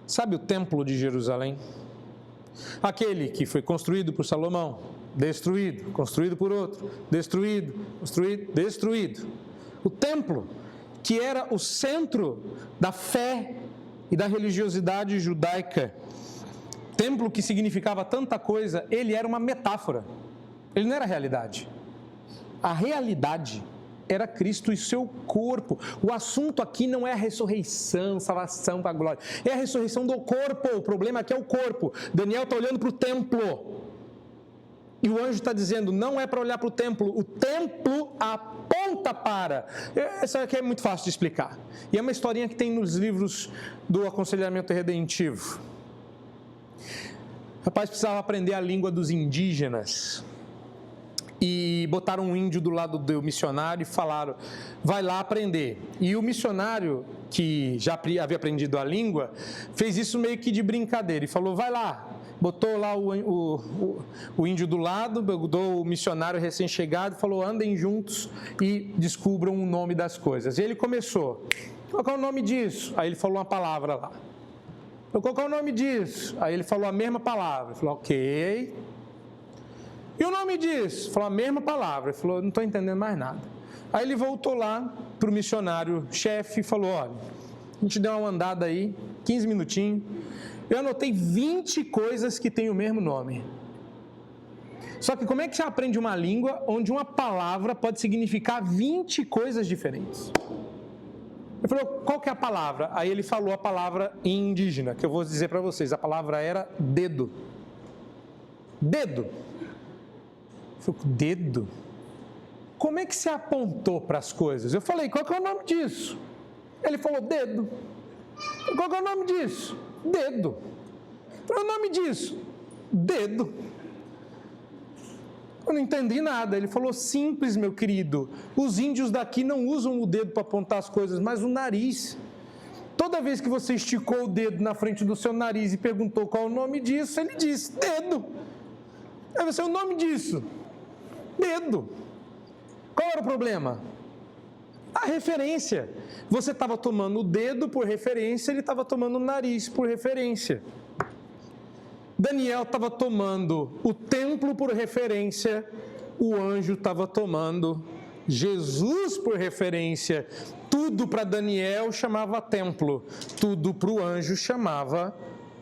S1: Sabe o templo de Jerusalém? Aquele que foi construído por Salomão, destruído, construído por outro, destruído, construído, destruído. O templo, que era o centro da fé e da religiosidade judaica, templo que significava tanta coisa, ele era uma metáfora, ele não era a realidade. A realidade era Cristo e seu corpo. O assunto aqui não é a ressurreição, salvação para a glória, é a ressurreição do corpo. O problema aqui é o corpo. Daniel está olhando para o templo. E o anjo está dizendo, não é para olhar para o templo aponta para... Essa aqui é muito fácil de explicar. E é uma historinha que tem nos livros do aconselhamento redentivo. O rapaz precisava aprender a língua dos indígenas. E botaram um índio do lado do missionário e falaram, vai lá aprender. E o missionário, que já havia aprendido a língua, fez isso meio que de brincadeira e falou, vai lá. botou lá o índio do lado, botou o missionário recém-chegado e falou, andem juntos e descubram o nome das coisas. E ele começou, qual é o nome disso? Aí ele falou uma palavra lá. Qual é o nome disso? Aí ele falou a mesma palavra. Ele falou, ok. E o nome disso? Falou a mesma palavra. Ele falou, não estou entendendo mais nada. Aí ele voltou lá para o missionário chefe e falou, olha, a gente deu uma andada aí, 15 minutinhos, eu anotei 20 coisas que têm o mesmo nome. Só que como é que você aprende uma língua onde uma palavra pode significar 20 coisas diferentes? Ele falou, qual que é a palavra? Aí ele falou a palavra em indígena, que eu vou dizer para vocês, a palavra era dedo. Dedo. Eu falei, dedo? Como é que você apontou para as coisas? Eu falei, qual que é o nome disso? Ele falou, dedo. Qual que é o nome disso? Dedo. Qual é o nome disso? Dedo. Eu não entendi nada. Ele falou, simples, meu querido. Os índios daqui não usam o dedo para apontar as coisas, mas o nariz. Toda vez que você esticou o dedo na frente do seu nariz e perguntou qual é o nome disso, ele disse, dedo. Aí você, o nome disso? Dedo. Qual era o problema? A referência. Você estava tomando o dedo por referência, ele estava tomando o nariz por referência. Daniel estava tomando o templo por referência, o anjo estava tomando Jesus por referência. Tudo para Daniel chamava templo, tudo para o anjo chamava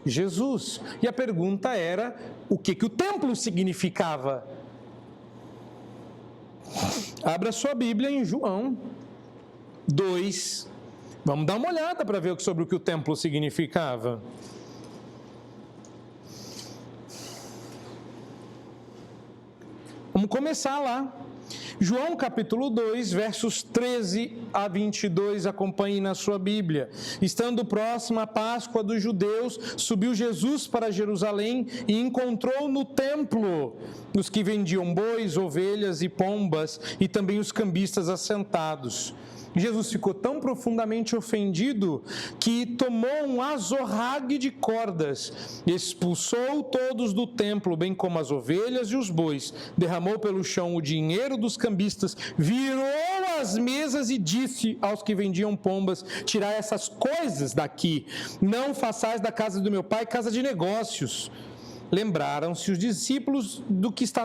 S1: Jesus. E a pergunta era, o que o templo significava? Abra sua Bíblia em João 2. Vamos dar uma olhada para ver sobre o que o templo significava. Vamos começar lá. João capítulo 2, versos 13 a 22, acompanhe na sua Bíblia. Estando próxima a Páscoa dos judeus, subiu Jesus para Jerusalém e encontrou no templo os que vendiam bois, ovelhas e pombas e também os cambistas assentados. Jesus ficou tão profundamente ofendido que tomou um azorrague de cordas, expulsou todos do templo, bem como as ovelhas e os bois, derramou pelo chão o dinheiro dos cambistas, virou as mesas e disse aos que vendiam pombas, tirai essas coisas daqui, não façais da casa do meu pai casa de negócios. Lembraram-se os discípulos do que está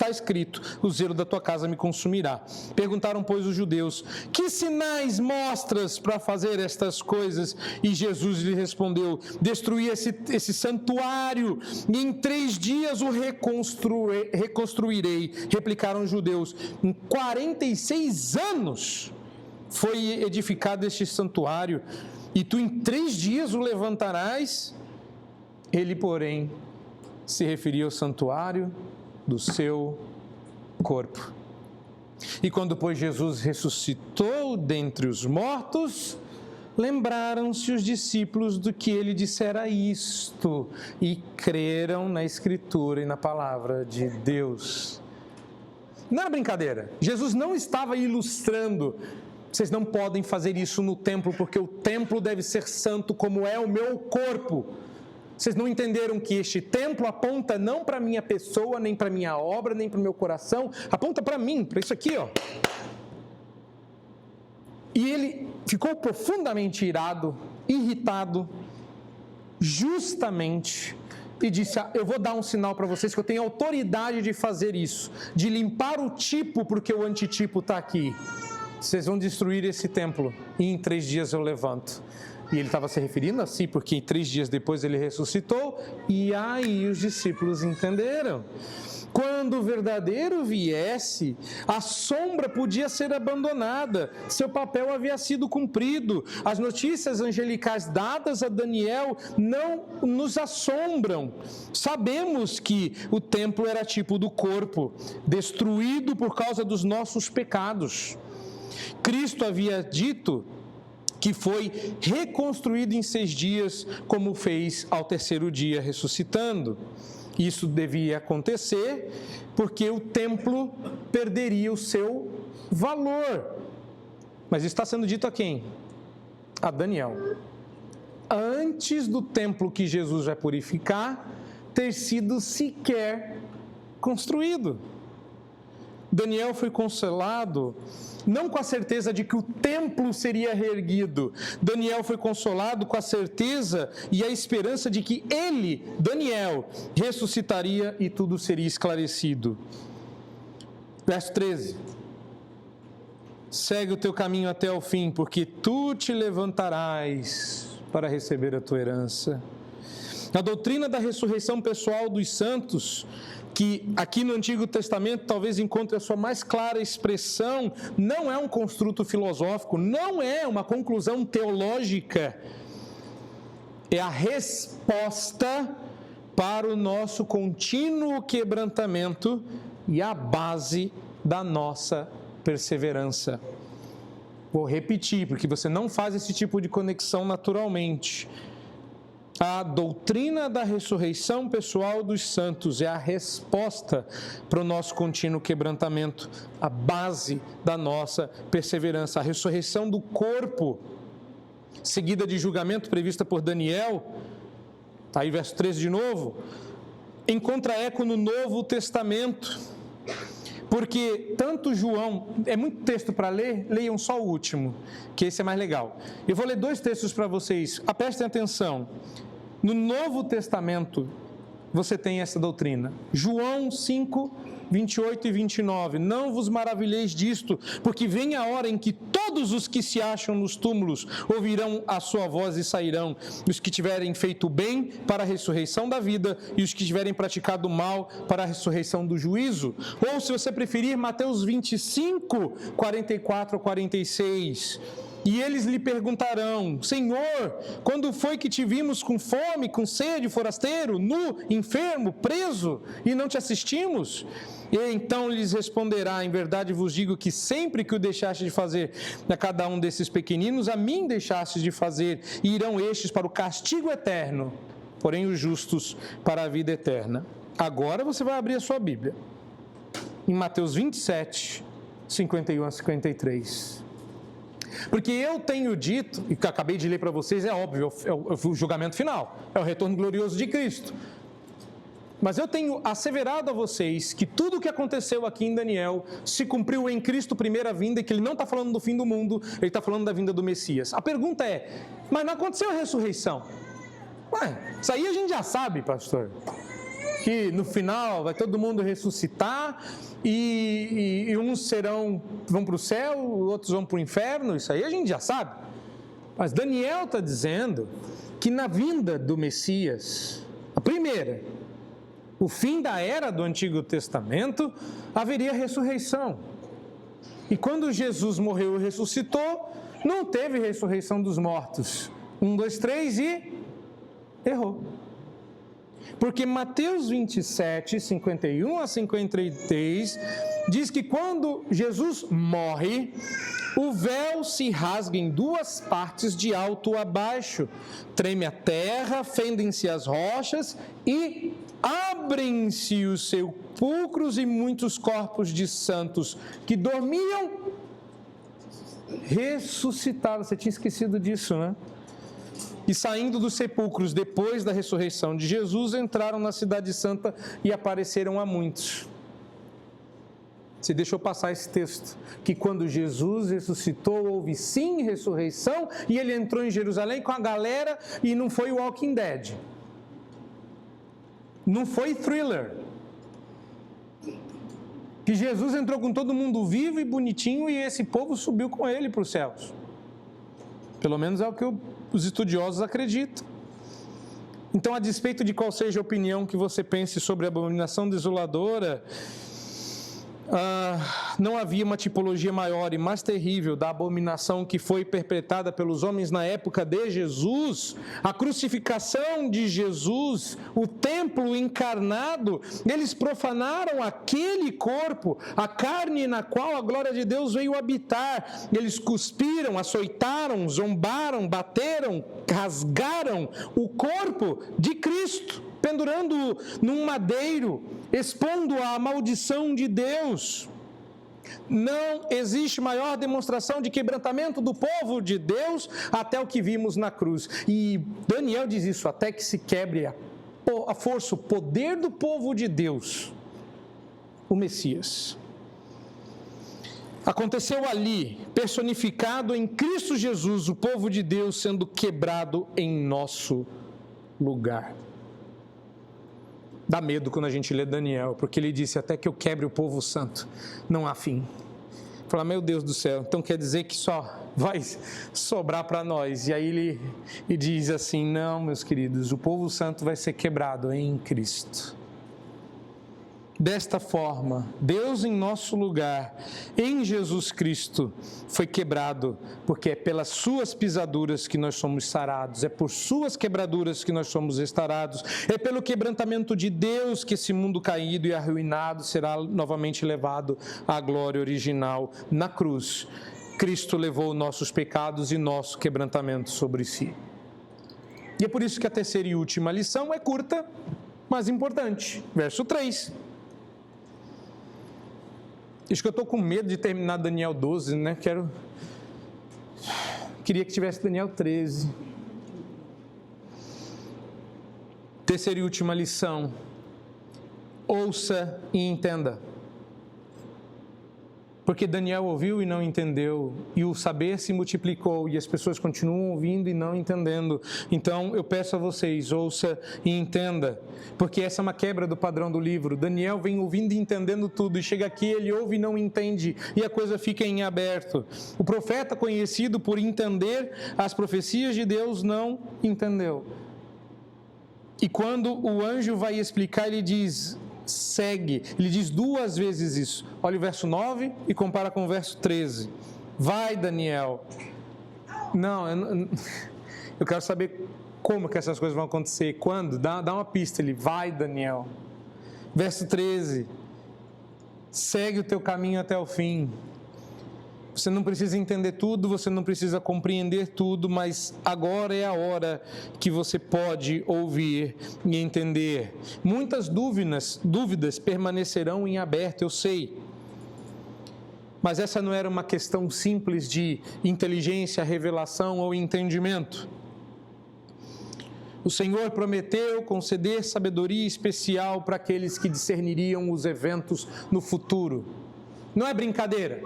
S1: escrito, o zelo da tua casa me consumirá. Perguntaram, pois, os judeus, que sinais mostras para fazer estas coisas? E Jesus lhe respondeu, destruí esse santuário, e em 3 dias o reconstruirei. Replicaram os judeus, em 46 anos foi edificado este santuário, e tu em 3 dias o levantarás? Ele, porém, se referia ao santuário do seu corpo. E quando, pois, Jesus ressuscitou dentre os mortos, lembraram-se os discípulos do que ele dissera isto e creram na Escritura e na palavra de Deus. Não era brincadeira. Jesus não estava ilustrando, vocês não podem fazer isso no templo, porque o templo deve ser santo como é o meu corpo. Vocês não entenderam que este templo aponta não para a minha pessoa, nem para a minha obra, nem para o meu coração, aponta para mim, para isso aqui, ó. E ele ficou profundamente irado, irritado, justamente, e disse, eu vou dar um sinal para vocês que eu tenho autoridade de fazer isso, de limpar o tipo, porque o antitipo está aqui. Vocês vão destruir esse templo, e em 3 dias eu levanto. E ele estava se referindo a si, porque 3 dias depois ele ressuscitou, e aí os discípulos entenderam. Quando o verdadeiro viesse, a sombra podia ser abandonada, seu papel havia sido cumprido. As notícias angelicais dadas a Daniel não nos assombram. Sabemos que o templo era tipo do corpo, destruído por causa dos nossos pecados. Cristo havia dito que foi reconstruído em 6 dias, como fez ao 3º dia, ressuscitando. Isso devia acontecer porque o templo perderia o seu valor. Mas está sendo dito a quem? A Daniel. Antes do templo que Jesus vai purificar, ter sido sequer construído. Daniel foi consolado não com a certeza de que o templo seria reerguido. Daniel foi consolado com a certeza e a esperança de que ele, Daniel, ressuscitaria e tudo seria esclarecido. Verso 13. Segue o teu caminho até o fim, porque tu te levantarás para receber a tua herança. A doutrina da ressurreição pessoal dos santos, que aqui no Antigo Testamento talvez encontre a sua mais clara expressão, não é um construto filosófico, não é uma conclusão teológica, é a resposta para o nosso contínuo quebrantamento e a base da nossa perseverança. Vou repetir, porque você não faz esse tipo de conexão naturalmente. A doutrina da ressurreição pessoal dos santos é a resposta para o nosso contínuo quebrantamento, a base da nossa perseverança. A ressurreição do corpo, seguida de julgamento prevista por Daniel, está aí verso 13 de novo, encontra eco no Novo Testamento, porque tanto João, é muito texto para ler, leiam só o último, que esse é mais legal. Eu vou ler 2 textos para vocês, prestem atenção. No Novo Testamento, você tem essa doutrina. João 5, 28 e 29. Não vos maravilheis disto, porque vem a hora em que todos os que se acham nos túmulos ouvirão a sua voz e sairão. Os que tiverem feito o bem para a ressurreição da vida e os que tiverem praticado o mal para a ressurreição do juízo. Ou, se você preferir, Mateus 25, 44 a 46. E eles lhe perguntarão: Senhor, quando foi que te vimos com fome, com sede, forasteiro, nu, enfermo, preso, e não te assistimos? E então lhes responderá: em verdade vos digo que sempre que o deixaste de fazer a cada um desses pequeninos, a mim deixaste de fazer, e irão estes para o castigo eterno, porém os justos para a vida eterna. Agora você vai abrir a sua Bíblia, em Mateus 27, 51 a 53. Porque eu tenho dito, e que acabei de ler para vocês, é óbvio, é o julgamento final, é o retorno glorioso de Cristo. Mas eu tenho asseverado a vocês que tudo o que aconteceu aqui em Daniel se cumpriu em Cristo, primeira vinda, e que ele não está falando do fim do mundo, ele está falando da vinda do Messias. A pergunta é, mas não aconteceu a ressurreição? Ué, isso aí a gente já sabe, pastor, que no final vai todo mundo ressuscitar e uns vão para o céu, outros vão para o inferno, isso aí a gente já sabe. Mas Daniel está dizendo que na vinda do Messias, a primeira, o fim da era do Antigo Testamento, haveria ressurreição. E quando Jesus morreu e ressuscitou, não teve ressurreição dos mortos. 1, 2, 3 e errou. Porque Mateus 27, 51 a 53, diz que quando Jesus morre, o véu se rasga em 2 partes de alto a baixo, treme a terra, fendem-se as rochas e abrem-se os sepulcros e muitos corpos de santos que dormiam ressuscitaram. Você tinha esquecido disso, né? E saindo dos sepulcros depois da ressurreição de Jesus, entraram na cidade santa e apareceram a muitos. Você deixou passar esse texto, que quando Jesus ressuscitou, houve sim ressurreição, e ele entrou em Jerusalém com a galera, e não foi Walking Dead. Não foi Thriller. Que Jesus entrou com todo mundo vivo e bonitinho, e esse povo subiu com ele para os céus. Pelo menos é o que os estudiosos acreditam. Então, a despeito de qual seja a opinião que você pense sobre a abominação desoladora, não havia uma tipologia maior e mais terrível da abominação que foi perpetrada pelos homens na época de Jesus. A crucificação de Jesus, o templo encarnado, eles profanaram aquele corpo, a carne na qual a glória de Deus veio habitar. Eles cuspiram, açoitaram, zombaram, bateram, rasgaram o corpo de Cristo, pendurando-o num madeiro, expondo-o à maldição de Deus. Não existe maior demonstração de quebrantamento do povo de Deus até o que vimos na cruz. E Daniel diz isso, até que se quebre a força, o poder do povo de Deus, o Messias. Aconteceu ali, personificado em Cristo Jesus, o povo de Deus sendo quebrado em nosso lugar. Dá medo quando a gente lê Daniel, porque ele disse: até que eu quebre o povo santo, não há fim. Fala, meu Deus do céu, então quer dizer que só vai sobrar para nós. E aí ele diz assim: não, meus queridos, o povo santo vai ser quebrado em Cristo. Desta forma, Deus em nosso lugar, em Jesus Cristo, foi quebrado, porque é pelas suas pisaduras que nós somos sarados, é por suas quebraduras que nós somos restaurados, é pelo quebrantamento de Deus que esse mundo caído e arruinado será novamente levado à glória original na cruz. Cristo levou nossos pecados e nosso quebrantamento sobre si. E é por isso que a terceira e última lição é curta, mas importante. Verso 3. Acho que eu estou com medo de terminar Daniel 12, né? Queria que tivesse Daniel 13. Terceira e última lição. Ouça e entenda. Porque Daniel ouviu e não entendeu, e o saber se multiplicou, e as pessoas continuam ouvindo e não entendendo. Então, eu peço a vocês, ouça e entenda, porque essa é uma quebra do padrão do livro. Daniel vem ouvindo e entendendo tudo, e chega aqui, ele ouve e não entende, e a coisa fica em aberto. O profeta, conhecido por entender as profecias de Deus, não entendeu. E quando o anjo vai explicar, ele diz: segue. Ele diz 2 vezes isso. Olha o verso 9 e compara com o verso 13. Vai, Daniel. Não, eu quero saber como que essas coisas vão acontecer. Quando? Dá uma pista ali. Vai, Daniel. Verso 13. Segue o teu caminho até o fim. Você não precisa entender tudo, você não precisa compreender tudo, mas agora é a hora que você pode ouvir e entender. Muitas dúvidas permanecerão em aberto, eu sei. Mas essa não era uma questão simples de inteligência, revelação ou entendimento. O Senhor prometeu conceder sabedoria especial para aqueles que discerniriam os eventos no futuro. Não é brincadeira.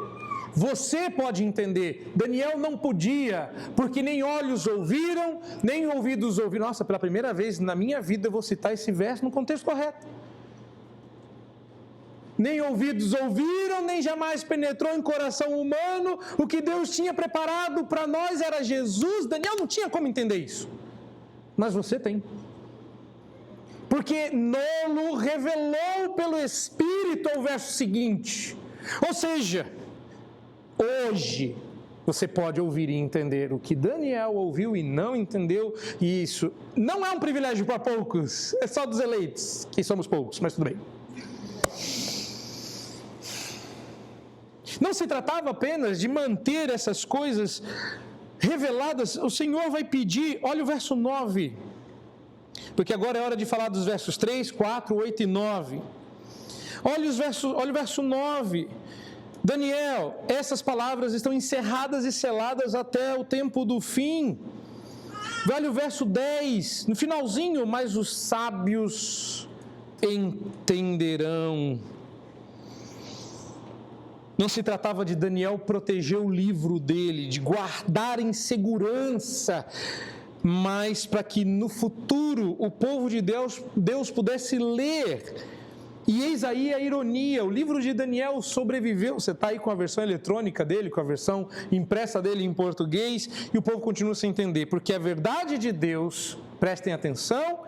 S1: Você pode entender. Daniel não podia, porque nem olhos ouviram, nem ouvidos ouviram. Nossa, pela primeira vez na minha vida eu vou citar esse verso no contexto correto. Nem ouvidos ouviram, nem jamais penetrou em coração humano. O que Deus tinha preparado para nós era Jesus. Daniel não tinha como entender isso. Mas você tem. Porque Nolo revelou pelo Espírito o verso seguinte. Ou seja, hoje você pode ouvir e entender o que Daniel ouviu e não entendeu, e isso não é um privilégio para poucos, é só dos eleitos, que somos poucos, mas tudo bem. Não se tratava apenas de manter essas coisas reveladas, o Senhor vai pedir, olha o verso 9, porque agora é hora de falar dos versos 3, 4, 8 e 9. Olha o verso 9. Daniel, essas palavras estão encerradas e seladas até o tempo do fim. Olha o verso 10, no finalzinho, mas os sábios entenderão. Não se tratava de Daniel proteger o livro dele, de guardar em segurança, mas para que no futuro o povo de Deus pudesse ler. E eis aí a ironia, o livro de Daniel sobreviveu. Você está aí com a versão eletrônica dele, com a versão impressa dele em português, e o povo continua sem entender, porque a verdade de Deus, prestem atenção,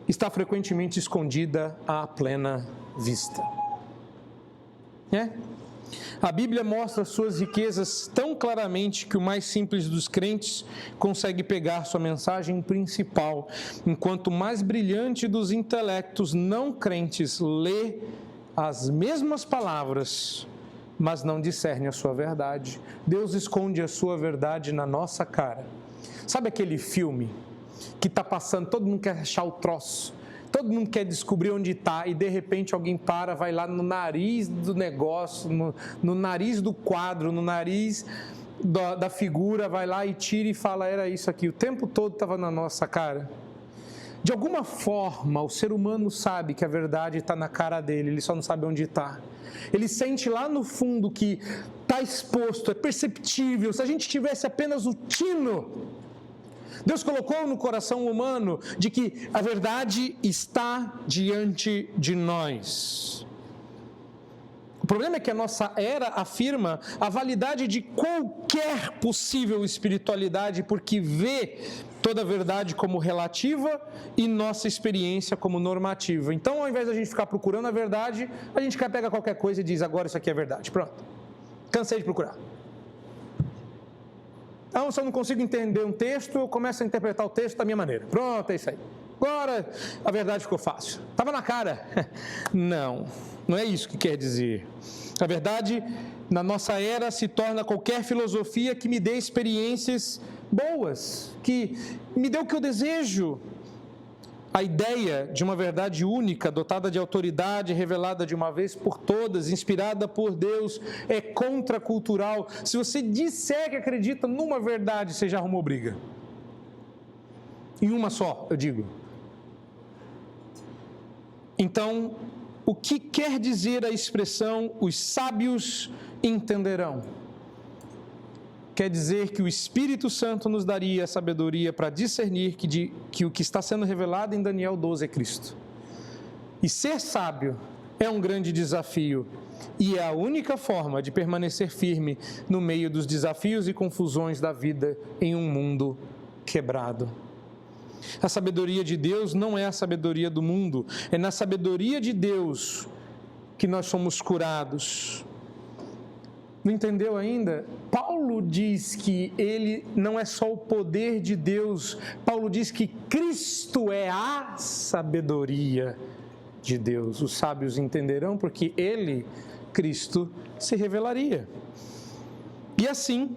S1: está frequentemente escondida à plena vista. A Bíblia mostra suas riquezas tão claramente que o mais simples dos crentes consegue pegar sua mensagem principal, enquanto o mais brilhante dos intelectos não crentes lê as mesmas palavras, mas não discerne a sua verdade. Deus esconde a sua verdade na nossa cara. Sabe aquele filme que está passando, todo mundo quer achar o troço, todo mundo quer descobrir onde está, e de repente alguém vai lá no nariz do negócio, no nariz do quadro, no nariz da figura, vai lá e tira e fala: era isso aqui. O tempo todo estava na nossa cara. De alguma forma, o ser humano sabe que a verdade está na cara dele, ele só não sabe onde está. Ele sente lá no fundo que está exposto, é perceptível. Se a gente tivesse apenas o tino, Deus colocou no coração humano de que a verdade está diante de nós. O problema é que a nossa era afirma a validade de qualquer possível espiritualidade, porque vê toda a verdade como relativa e nossa experiência como normativa. Então, ao invés de a gente ficar procurando a verdade, a gente pega qualquer coisa e diz, agora isso aqui é verdade. Pronto. Cansei de procurar. Então, se eu não consigo entender um texto, eu começo a interpretar o texto da minha maneira. Pronto, é isso aí. Agora, a verdade ficou fácil. Estava na cara. Não é isso que quer dizer. A verdade, na nossa era, se torna qualquer filosofia que me dê experiências boas, que me dê o que eu desejo. A ideia de uma verdade única, dotada de autoridade, revelada de uma vez por todas, inspirada por Deus, é contracultural. Se você disser que acredita numa verdade, você já arrumou briga. Em uma só, eu digo. Então, o que quer dizer a expressão os sábios entenderão? Quer dizer que o Espírito Santo nos daria a sabedoria para discernir que o que está sendo revelado em Daniel 12 é Cristo. E ser sábio é um grande desafio e é a única forma de permanecer firme no meio dos desafios e confusões da vida em um mundo quebrado. A sabedoria de Deus não é a sabedoria do mundo, é na sabedoria de Deus que nós somos curados. Não entendeu ainda? Paulo diz que ele não é só o poder de Deus, Paulo diz que Cristo é a sabedoria de Deus. Os sábios entenderão porque ele, Cristo, se revelaria. E assim,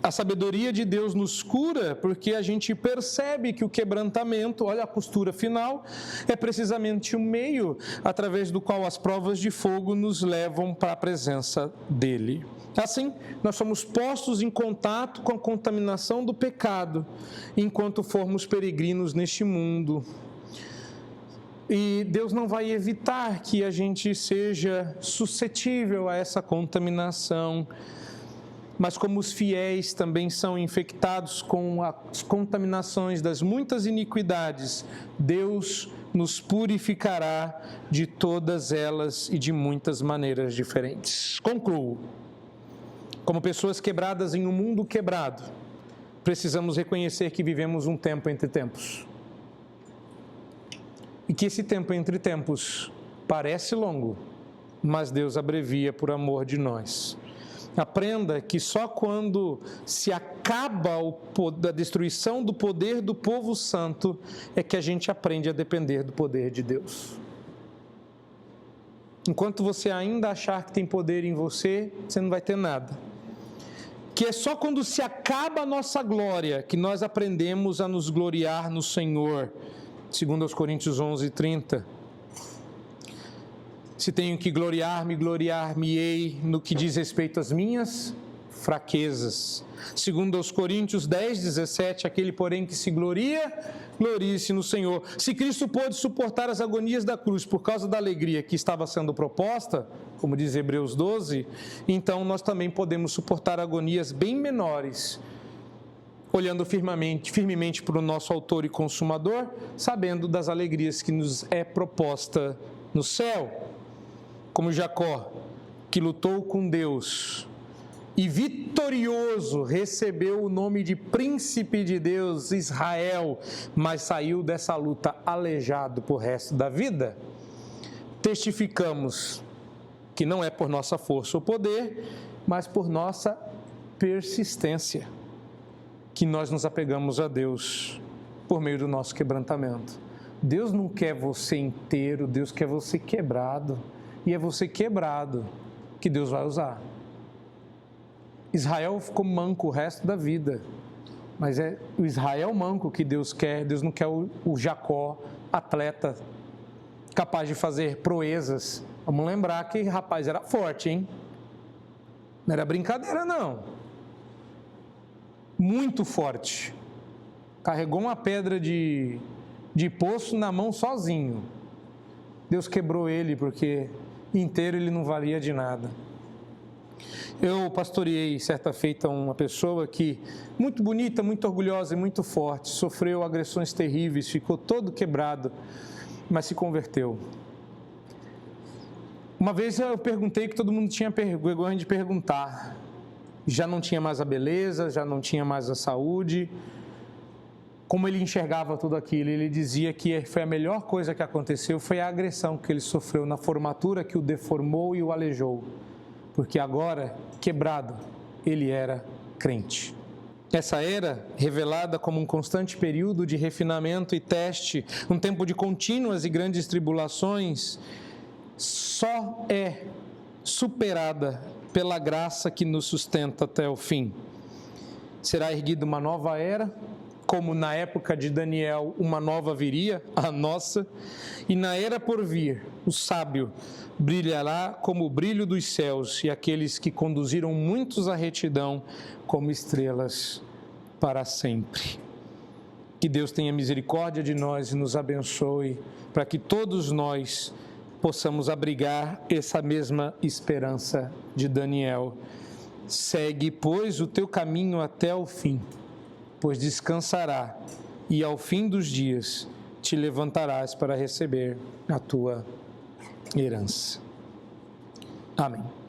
S1: a sabedoria de Deus nos cura porque a gente percebe que o quebrantamento, olha a postura final, é precisamente o meio através do qual as provas de fogo nos levam para a presença dele. Assim, nós somos postos em contato com a contaminação do pecado enquanto formos peregrinos neste mundo. E Deus não vai evitar que a gente seja suscetível a essa contaminação. Mas como os fiéis também são infectados com as contaminações das muitas iniquidades, Deus nos purificará de todas elas e de muitas maneiras diferentes. Concluo. Como pessoas quebradas em um mundo quebrado, precisamos reconhecer que vivemos um tempo entre tempos. E que esse tempo entre tempos parece longo, mas Deus abrevia por amor de nós. Aprenda que só quando se acaba a destruição do poder do povo santo é que a gente aprende a depender do poder de Deus. Enquanto você ainda achar que tem poder em você, você não vai ter nada. Que é só quando se acaba a nossa glória que nós aprendemos a nos gloriar no Senhor. Segundo aos Coríntios 11:30. Se tenho que gloriar-me, gloriar-me-ei no que diz respeito às minhas fraquezas. Segundo aos Coríntios 10:17, aquele, porém, que se gloria, glorie-se no Senhor. Se Cristo pôde suportar as agonias da cruz por causa da alegria que estava sendo proposta, como diz Hebreus 12, então nós também podemos suportar agonias bem menores, olhando firmemente para o nosso autor e consumador, sabendo das alegrias que nos é proposta no céu. Como Jacó, que lutou com Deus e vitorioso recebeu o nome de príncipe de Deus, Israel, mas saiu dessa luta aleijado por resto da vida, testificamos que não é por nossa força ou poder, mas por nossa persistência, que nós nos apegamos a Deus por meio do nosso quebrantamento. Deus não quer você inteiro, Deus quer você quebrado. E é você quebrado que Deus vai usar. Israel ficou manco o resto da vida, mas é o Israel manco que Deus quer. Deus não quer o Jacó, atleta, capaz de fazer proezas. Vamos lembrar que rapaz era forte, hein? Não era brincadeira, não. Muito forte. Carregou uma pedra de de poço na mão sozinho. Deus quebrou ele porque inteiro ele não valia de nada. Eu pastoreei certa feita uma pessoa que, muito bonita, muito orgulhosa e muito forte, sofreu agressões terríveis, ficou todo quebrado, mas se converteu. Uma vez eu perguntei que todo mundo tinha vergonha de perguntar. Já não tinha mais a beleza, já não tinha mais a saúde. Como ele enxergava tudo aquilo, ele dizia que foi a melhor coisa que aconteceu, foi a agressão que ele sofreu na formatura que o deformou e o aleijou. Porque agora, quebrado, ele era crente. Essa era revelada como um constante período de refinamento e teste, um tempo de contínuas e grandes tribulações, só é superada pela graça que nos sustenta até o fim. Será erguida uma nova era, como na época de Daniel uma nova viria, a nossa, e na era por vir, o sábio brilhará como o brilho dos céus, e aqueles que conduziram muitos à retidão como estrelas para sempre. Que Deus tenha misericórdia de nós e nos abençoe, para que todos nós possamos abrigar essa mesma esperança de Daniel. Segue, pois, o teu caminho até o fim, pois descansará, e ao fim dos dias te levantarás para receber a tua herança. Amém.